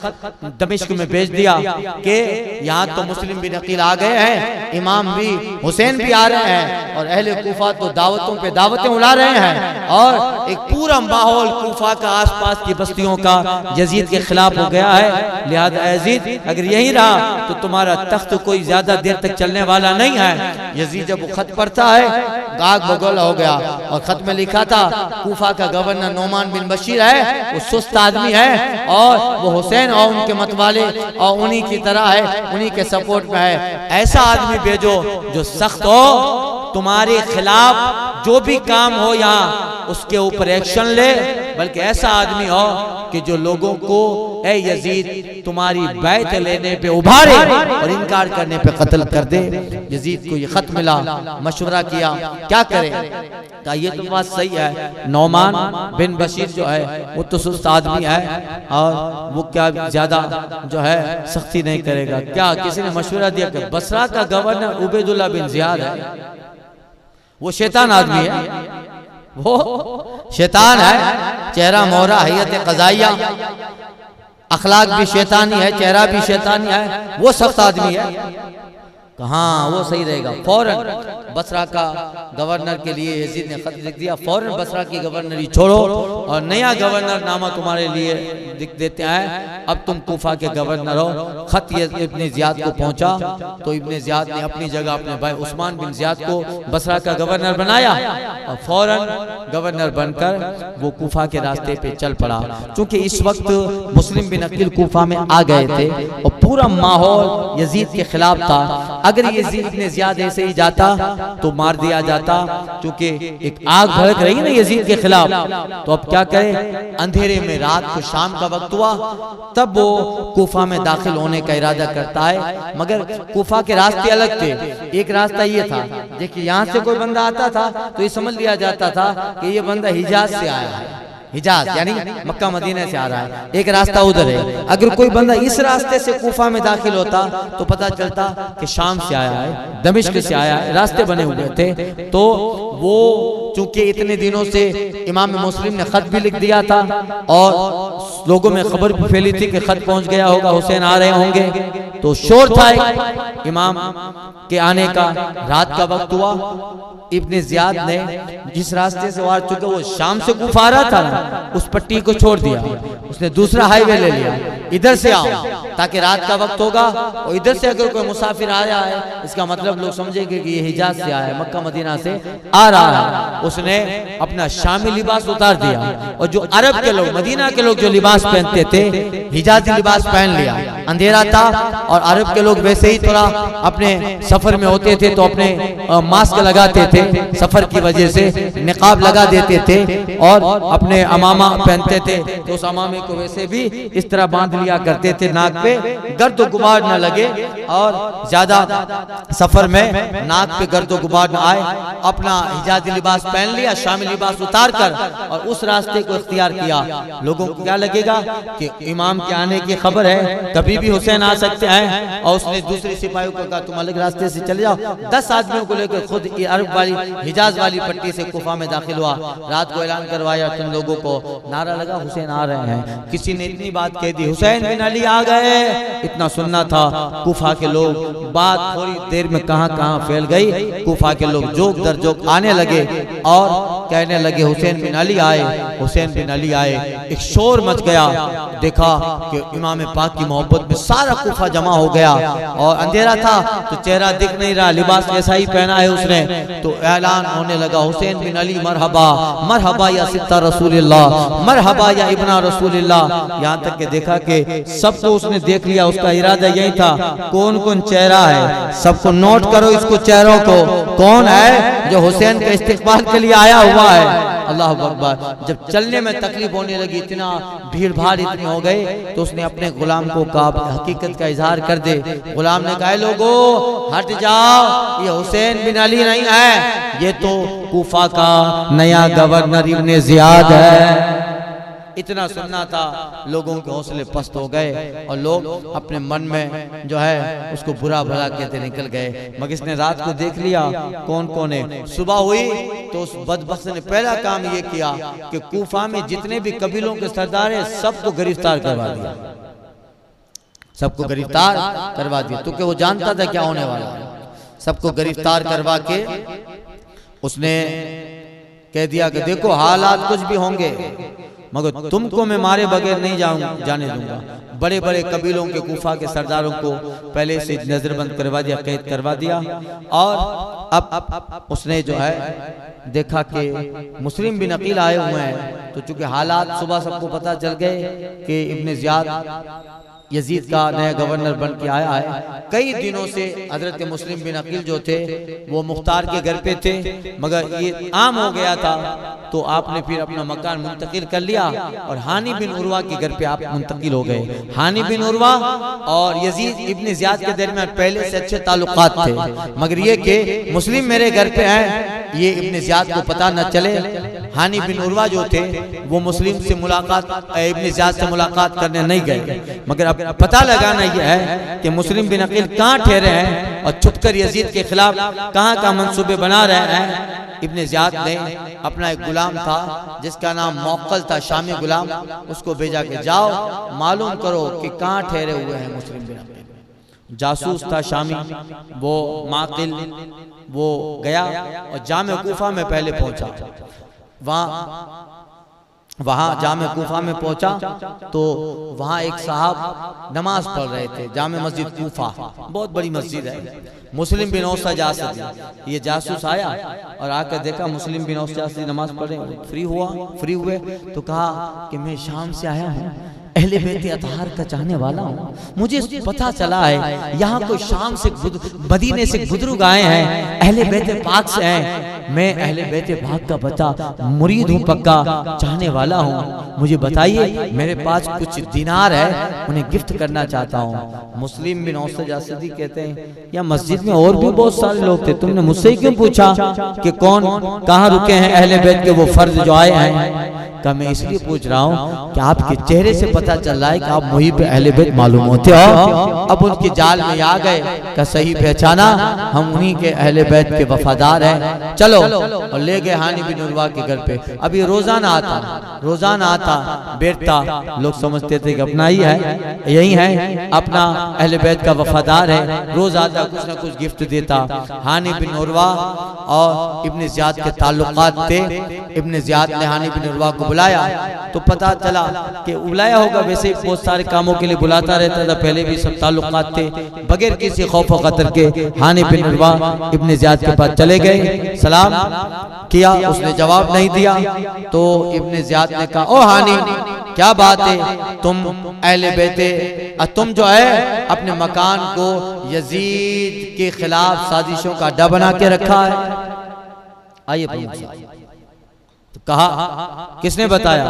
दमिश्क में भेज दिया कि यहाँ तो मुस्लिम बिन अकील आ गए हैं, इमाम भी हुसैन भी आ रहे हैं और अहले कूफा तो दावतों पे दावतें उड़ा रहे हैं और एक पूरा माहौल कूफा का आसपास की बस्तियों का यजीद के खिलाफ हो गया है। लिहाजा यजीद अगर यही रहा तो तुम्हारा तख्त कोई ज्यादा देर तक चलने वाला नहीं है। यजीद जब वो खत पढ़ता है गाग बगौला हो गया और खत में लिखा था कूफा का गवर्नर नोमान बिन बशीर है, वो सुस्त आदमी है और वो हुसैन और उनके मतवाले और उन्हीं की तरह है, उन्हीं के सपोर्ट में है। ऐसा आदमी भेजो जो सख्त हो, तुम्हारे खिलाफ जो भी काम हो यहाँ उसके ऊपर एक्शन ले, बल्कि ऐसा आदमी हो कि जो लोगों को ए यजीद तुम्हारी बैत लेने पे उभारे और इनकार करने पे कत्ल कर दे। यजीद को ये खत मिला, मशवरा किया क्या करे, कहा ये तो बात सही है, नौमान बिन बशीर जो है वो तो सुस्त आदमी है और वो क्या ज्यादा जो है सख्ती नहीं करेगा। क्या किसी ने मशवरा दिया कि बसरा का गवर्नर उबैदुल्लाह बिन जियाद है, वो शैतान आदमी है, वो शैतान है, चेहरा मोहरा हैयत क़ज़ाइया, अखलाक भी शैतानी है, चेहरा भी शैतानी है, वो सख्त आदमी है। हाँ वो सही रहेगा। फौरन बसरा का गवर्नर के लिए यजीद ने खत लिख दिया, फौरन बसरा की गवर्नरी छोड़ो और नया गवर्नर नामा तुम्हारे लिए लिख देते हैं, अब तुम कूफा के गवर्नर हो। खत ये इब्ने ज़ियाद को पहुंचा तो इब्ने ज़ियाद ने अपनी जगह अपने भाई उस्मान बिन ज़ियाद को बसरा का गवर्नर बनाया और फौरन गवर्नर बनकर वो कूफा के रास्ते पे चल पड़ा। चूंकि इस वक्त मुस्लिम बिन अकील कूफा में आ गए थे और पूरा माहौल यजीद के खिलाफ था। अगर यजीद इब्ने ज़ियाद ऐसे ही जाता तो मार दिया जाता, क्योंकि एक आग भड़क रही है ना यजीद के खिलाफ। तो अब क्या करें, अंधेरे में रात को शाम का वक्त हुआ तब वो कूफा में दाखिल होने का इरादा करता है, मगर कूफा के रास्ते अलग थे। एक रास्ता ये था, देखिए यहाँ से कोई बंदा आता था तो ये समझ लिया जाता था कि ये बंदा हिजाज से आया है, हिजाज यानी मक्का मदीना से आ रहा है। एक रास्ता उधर है, अगर कोई बंदा इस रास्ते से कूफा में दाखिल होता तो पता चलता कि शाम से आया है, दमिश्क से आया है, रास्ते बने हुए थे। तो वो चूंकि इतने दिनों से इमाम मुस्लिम ने खत भी लिख दिया था और लोगों में खबर भी फैली थी कि खत पहुंच गया होगा, हुसैन आ रहे होंगे, तो शोर था इमाम के आने का। रात का वक्त हुआ, इब्ने ज़ियाद ने जिस रास्ते से आ चुके वो शाम से कूफा आ रहा था, उस पट्टी को छोड़ दिया, उसने दूसरा हाईवे ले लिया, इधर से आओ ताकि रात का वक्त होगा और इधर से अगर कोई मुसाफिर आया है इसका मतलब लोग समझेंगे कि ये हिजाज से आया है, मक्का मदीना से आ रहा है। उसने अपना शामी लिबास उतार दिया और जो अरब के लोग, मदीना के लोग जो लिबास पहनते थे हिजाजी लिबास पहन लिया। अंधेरा था और अरब के लोग वैसे ही थोड़ा अपने सफर में होते थे तो अपने मास्क लगाते थे, सफर की वजह से निकाब लगा देते थे और अपने अमामा पहनते थे, तो उस अमामे को वैसे भी इस तरह बांध लिया करते थे नाक पे, गर्द गुबार न लगे और ज्यादा सफर में नाक पे गर्द गुबार न आए। अपना हिजाजी लिबास पहन लिया, शामी लिबास उतार कर और उस रास्ते को इख्तियार किया। लोगों को क्या लगेगा कि इमाम के आने की खबर है, कभी भी हुसैन आ सकते हैं, और उसने दूसरे सिपाहियों को कहा तुम अलग रास्ते से चले जाओ। 10 आदमियों को लेकर खुद अरब वाली हिजाज वाली पट्टी से कुफा में दाखिल हुआ। रात को ऐलान करवाया, तुम लोगों को नारा लगा हुसैन आ रहे हैं। किसी ने इतनी बात कह दी हुसैन बिन अली आ गए, इतना सुनना था। कुफा के लोग, बात थोड़ी देर में कहां कहां फैल गई, कुफा के लोग जोक दर जोक आने लगे और कहने लगे हुसैन बिन अली आए, हुसैन बिन अली आए। एक शोर मच गया, देखा कि इमाम पाक की मोहब्बत में सारा कुफा जमा हो गया और अंधेरा था तो चेहरा दिख नहीं रहा, लिबास ऐसा ही पहना है उसने। तो ऐलान होने लगा हुसैन बिन अली मरहबा, मरहबा या सित्ता रसूलुल्लाह, मरहबा या इब्ना रसूलुल्लाह। यहाँ तक के देखा कि सबको उसने देख लिया, उसका इरादा यही था कौन कौन चेहरा है, सबको नोट करो इसको, चेहरों को, कौन है जो हुसैन के इस्तिकबाल के लिए आया हुआ है। अल्लाह अकबर। जब चलने में तकलीफ होने लगी, इतना भीड़ भाड़ इतनी हो गई, तो उसने अपने गुलाम को कहा, हकीकत का इजहार कर दे। गुलाम ने कहा लोगों हट जाओ, ये हुसैन बिन अली नहीं है, ये तो कूफा का नया गवर्नर इब्ने ज़ियाद है। इतना सुनना था, लोगों के हौसले पस्त हो गए और लोग अपने मन में जो है उसको बुरा भला कहते निकल गए। मगर इसने रात को देख लिया कौन कौन है। सुबह हुई तो उस बदबख्त ने पहला काम ये किया कि कूफा में जितने भी कबीलों के सरदार हैं सबको गिरफ्तार करवा दिया, सबको गिरफ्तार करवा दिया, क्योंकि वो जानता था क्या होने वाला है। सबको गिरफ्तार करवा के उसने कह दिया कि देखो हालात कुछ भी होंगे मगर तुमको मैं मारे बगैर नहीं जाने दूंगा। बड़े बड़े कबीलों के कूफा के सरदारों को पहले से नजरबंद करवा दिया, कैद करवा दिया। और अब उसने जो है देखा कि मुस्लिम बिन अकील आए हुए हैं, तो चूंकि हालात सुबह सबको पता चल गए कि इब्ने ज़ियाद यजीद का नया गवर्नर बन के आया है। कई दिनों से हजरत मुस्लिम बिन अकील जो थे वो मुख्तार के घर पे थे, मगर ये आम हो गया था तो आपने फिर अपना मकान मुंतकिल कर लिया और हानी बिन उर्वा के घर पे आप मुंतकिल हो गए। हानी बिन उर्वा और यजीद इब्ने ज़ियाद के दरमियान पहले से अच्छे ताल्लुकात थे, मगर ये कि मुस्लिम मेरे घर पे हैं ये इब्ने ज़ियाद को पता न चले। हानी बिन उर्वा जो थे वो मुस्लिम से मुलाकात इब्ने ज़ियाद से मुलाकात करने नहीं गए, मगर अब पता लगाना यह है कि मुस्लिम बिन अकील कहाँ ठहरे हैं और छुपकर यजीद के खिलाफ कहाँ मंसूबे बना रहे हैं। इब्ने ज़ियाद ने अपना एक गुलाम था जिसका नाम मौक्कल था, शामी गुलाम, उसको भेजा कि जाओ मालूम करो कि कहाँ ठहरे हुए हैं मुस्लिम बिन अकील। जासूस था शामी, वो माकिल, वो गया और जामे कूफा में पहले पहुंचा। वहाँ जामे कूफा में पहुंचा तो वहाँ एक साहब नमाज पढ़ रहे थे। जामे मस्जिद कूफा बहुत बड़ी मस्जिद है। मुस्लिम बिन औस जासूस, ये जासूस आया और आकर देखा मुस्लिम बिन औस जासूस नमाज पढ़ रहे। फ्री हुए तो कहा कि मैं शाम से आया हूँ, अहले बैत अतहार का चाहने वाला हूँ, मुझे पता चला है यहाँ कोई शाम से मदीने से बुजुर्ग आए हैं, अहले बैत पाक से हैं। मैं अहले बैत पाक का बता मुरीद हूँ, पक्का चाहने वाला हूँ, मुझे बताइए मेरे पास कुछ दिनार है, उन्हें गिफ्ट करना चाहता हूँ। मुस्लिम बिन औस जासूसी कहते हैं या मस्जिद में और भी बहुत सारे लोग थे, तुमने मुझसे क्यों पूछा कि कौन कहाँ रुके हैं अहले बैत के वो फर्ज जो आए हैं? का मैं इसलिए पूछ रहा हूँ कि आपके चेहरे से पता चल रहा है कि आप मुही पे अहले बैत मालूम होते हो। अब उनके जाल में आ गए का सही पहचाना, हम उन्हीं के अहले बैत के वफादार हैं, चलो। और ले गए हानी बिन उर्वा के घर पे। अब ये रोजाना आता बैठता, लोग समझते थे कि अपना ही है, यही है अपना अहले बैत का वफादार है, रोज आता कुछ ना कुछ गिफ्ट देता। हानी बिन उर्वा और इब्ने ज़ियाद के ताल्लुकात थे। इब्ने ज़ियाद ने हानी बिन उर्वा को बुलाया तो पता चला कि बुलाया होगा, वैसे ही बहुत सारे कामों के लिए बुलाता रहता था, पहले भी सब ताल्लुकात थे। बगैर किसी खौफ और खतर के हानी बिन उर्वा इब्ने ज़ियाद के पास चले गए, सलाम किया, उसने जवाब नहीं दिया। तो इब्ने ज़ियाद ने कहा, ओ हानी क्या बात है, तुम अहले बैत, तुम जो है अपने मकान को यजीद के खिलाफ साजिशों का अड्डा बना के रखा है। आइए तो कहा किसने बताया?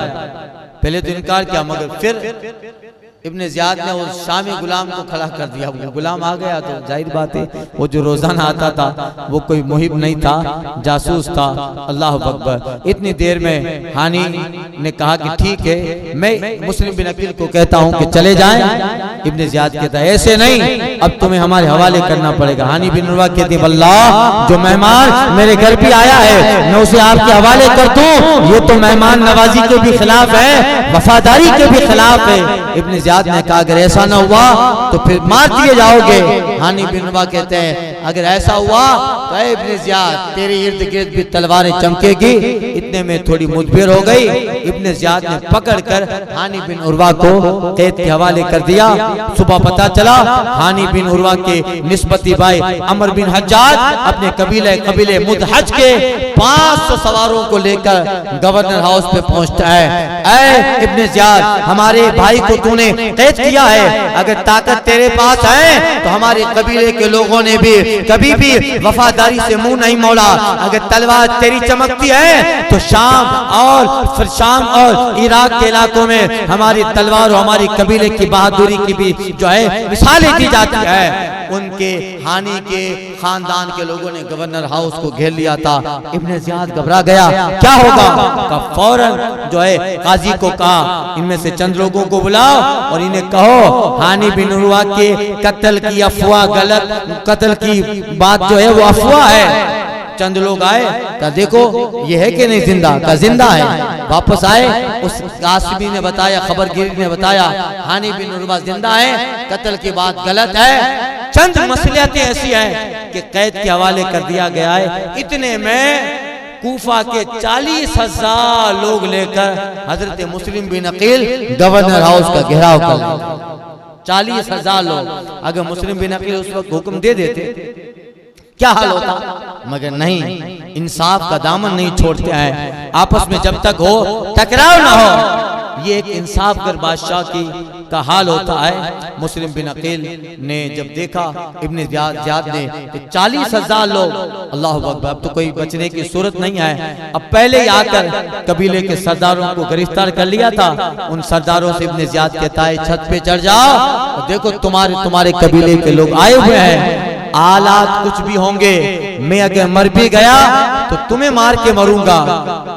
पहले तो इनकार किया, मगर फिर इब्ने ज़ियाद ने उस शामी गुलाम को खड़ा कर दिया। वो गुलाम आ गया तो जाहिर बात है वो जो रोजाना आता था वो कोई मुहिब नहीं था, जासूस था। अल्लाह अकबर। इतनी देर में हानी ने कहा कि ठीक है, मैं मुस्लिम बिन अकील को कहता हूँ कि चले जाएं। इब्ने ज़ियाद कहता है ऐसे नहीं, अब तुम्हें हमारे हवाले करना पड़ेगा। हानी बिन उर्वा कहती है अल्लाह, जो मेहमान मेरे घर पे आया है मैं उसे आपके हवाले कर दूं, ये तो मेहमान नवाजी के भी खिलाफ है, वफादारी के भी खिलाफ है। इब्ने ज़ियाद ने कहा अगर ऐसा ना हुआ तो फिर मार दिए जाओगे। हानी बिन उर्वा कहते हैं अगर ऐसा हुआ तो इब्ने ज़ियाद तेरे इर्द गिर्द भी तलवारें चमकेगी। इतने में थोड़ी मुठभेड़ हो गई। इब्ने ज़ियाद ने पकड़कर हानी बिन उर्वा को कैद के हवाले कर दिया। सुबह पता चला हानी बिन उर्वा के निस्बती भाई अमर बिन हज्जाज अपने कबीले मुदहज के 500 सवारों को लेकर गवर्नर हाउस पे पहुंचता है। ऐ इब्ने ज़ियाद, हमारे भाई को तूने कैद किया है, अगर ताकत तेरे पास है तो हमारे कबीले के लोगों ने भी कभी भी वफादारी से मुंह नहीं मोड़ा। अगर तलवार तेरी चमकती है तो शाम और इराक के इलाकों में हमारी तलवार और हमारी कबीले की बहादुरी की भी जो है मिसालें दी जाती है। उनके हानि के खानदान के लोगों ने गवर्नर हाउस को घेर लिया था। इब्ने ज़ियाद घबरा गया, क्या होगा? का फौरन जो है काजी को कहा, इनमें से चंद लोगों को बुलाओ और इन्हें कहो हानि बिन उर्वा के कत्ल की अफवाह, गलत कत्ल की बात जो है वो अफवाह है। चंद लोग आए, कहा देखो ये है कि नहीं जिंदा? का जिंदा है। वापस आए, उस कासिमी ने बताया, खबरगिरी ने बताया हानि बिन उर्वा जिंदा है, कत्ल की बात गलत है। चंद मसलियतें ऐसी हैं कि कैद के हवाले कर दिया गया है। इतने में कूफा के 40,000 लोग लेकर हजरत मुस्लिम बिन अकील गवर्नर हाउस का घेराव कर लिया। 40,000 लोग। अगर मुस्लिम बिन अकील उस वक्त हुक्म दे देते क्या हाल होता? मगर नहीं, इंसाफ का दामन नहीं छोड़ते हैं। आपस में जब तक हो टकराव ना हो, ये एक इंसाफ कर बादशाह की का हाल होता है। मुस्लिम बिन अकील ने जब देखा इब्ने ज़ियाद ने 40,000 लोग, अल्लाह अकबर, अब तो कोई बचने की सूरत नहीं है। अब पहले ही आकर कबीले के सरदारों को गिरफ्तार कर लिया था। उन सरदारों से इब्ने ज़ियाद कहता है छत पे चढ़ जाओ और देखो तुम्हारे कबीले के लोग आए हुए हैं, आलात कुछ भी होंगे, मैं अगर मर भी गया तो तुम्हें मार के मरूंगा।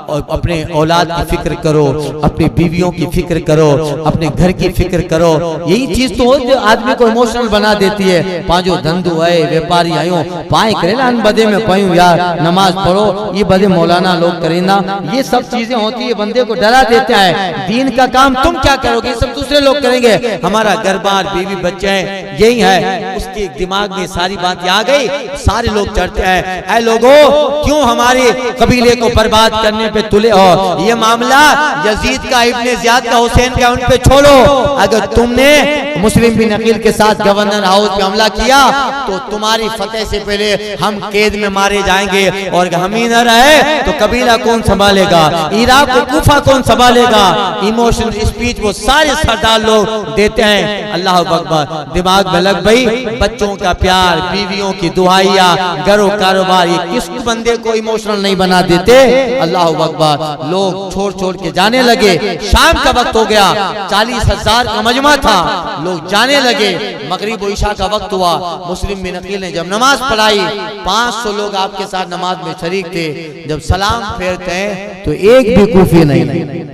और अपने औलाद की फिक्र करो, अपनी बीवियों की फिक्र करो, अपने घर की फिक्र करो। यही चीज तो जो आदमी को इमोशनल बना देती है। पांचों धंधु आए, व्यापारी आयो, पाए करेला बदे में पयूं यार, नमाज पढ़ो, ये बदे मौलाना लोग करेना, ये सब चीजें होती है, बंदे को डरा देता है। दीन का काम तुम क्या करोगे, सब दूसरे लोग करेंगे, हमारा घर बार बीवी बच्चे हैं, यही है। उसके दिमाग में सारी बात आ गई, सारे लोग चढ़ते हैं, ऐ लोगों क्यों हमारे कबीले को बर्बाद करने पे तुले हो? ये मामला यजीद का, इब्ने ज़ियाद का, हुसैन का, उन पे छोड़ो। अगर तुमने मुस्लिम बिन अकील के साथ गवर्नर हाउस पे हमला किया तो तुम्हारी फतेह से पहले हम कैद में मारे जाएंगे, और हम ही न रहे तो कबीला कौन संभालेगा, इराक को कूफा कौन संभालेगा? इमोशनल स्पीच वो सारे सरदार लोग देते हैं। अल्लाह अकबर, दिमाग में लग गई, बच्चों का प्यार, बीवियों की दुआइया, घरों कारोबार, ये किस बंदे को इमोशनल नहीं बना देते? अल्लाह अकबर, लोग छोड़ के जाने लगे। शाम का वक्त हो गया, 40,000 का मजमा था, लोग जाने लगे। मगरिब और इशा का वक्त हुआ। मुस्लिम बिन अकील ने जब नमाज पढ़ाई, 500 लोग आपके साथ नमाज में शरीक थे। जब सलाम फेरते हैं तो एक भी कूफी नहीं,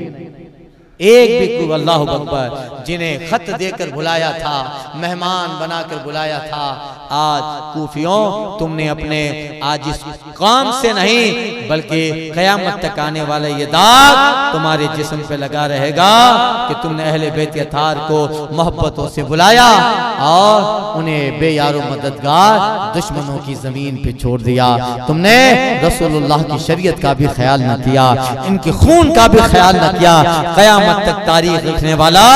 एक भी, अल्लाह अकबर, जिन्हें खत देकर बुलाया था, मेहमान बनाकर बुलाया था, आज कूफियों तुमने अपने आज इस काम से नहीं बल्कि क़यामत तक आने वाला ये दाग तुम्हारे जिस्म पे लगा रहेगा कि तुमने अहले बैत अतार को मोहब्बतों से बुलाया और उन्हें बेयारो मददगार दुश्मनों की जमीन पे छोड़ दिया। तुमने रसूलुल्लाह की शरीयत का भी ख्याल न किया, इनके खून का भी ख्याल न किया। क़यामत तक तारीख लिखने वाला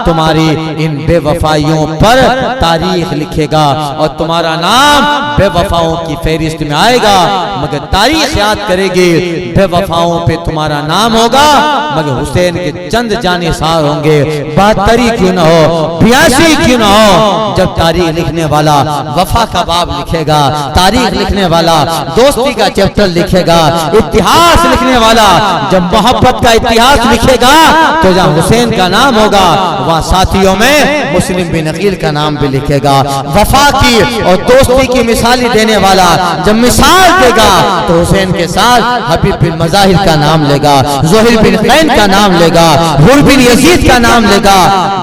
तुम्हारी इन बेवफाइयों पर तारीख लिखेगा और तुम्हारा नाम बेवफाओं की फहरिस्त में आएगा। मगर तारीख याद करेगी, बेवफाओं पे तुम्हारा नाम होगा, मगर हुसैन के चंद जानिसार होंगे। 72 क्यों न हो, 82 क्यों न हो, जब तारीख लिखने वाला वफा का बाब लिखेगा, तारीख लिखने वाला दोस्ती का चैप्टर लिखेगा, इतिहास लिखने वाला जब मोहब्बत का इतिहास लिखेगा तो जहाँ हुसैन का नाम होगा वहाँ साथियों में मुस्लिम बिन अकील का नाम भी लिखेगा। वफा की और दोस्ती की मिसाली देने वाला जब मिसाल देगा तो हुसैन के साथ हबीब बिन मज़ाहिर का नाम लेगा, ज़ुहैर बिन क़ैन का नाम लेगा, हुर बिन यजीद का नाम लेगा।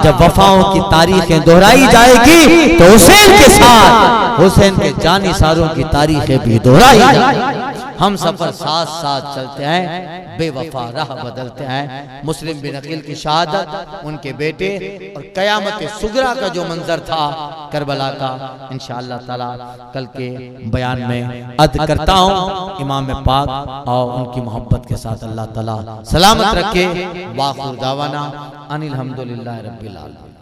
जब वफाओं की तारीखें दोहराई जाएगी तो हुसैन के साथ हुसैन के जानिसारों की तारीखें भी दोहराई जाएगी। हम सफर साथ साथ चलते हैं, बेवफा राह बदलते हैं। मुस्लिम बिन अकील की शहादत, उनके बेटे और क़यामत सुगरा का जो मंजर था करबला का, इंशाअल्लाह ताला कल के बयान में अर्ज करता हूँ। इमाम पाक और उनकी मोहब्बत के साथ अल्लाह ताला सलामत रखे। वाखिर दावाना अनिल हम्दुलिल्लाहि रब्बिल आलमीन।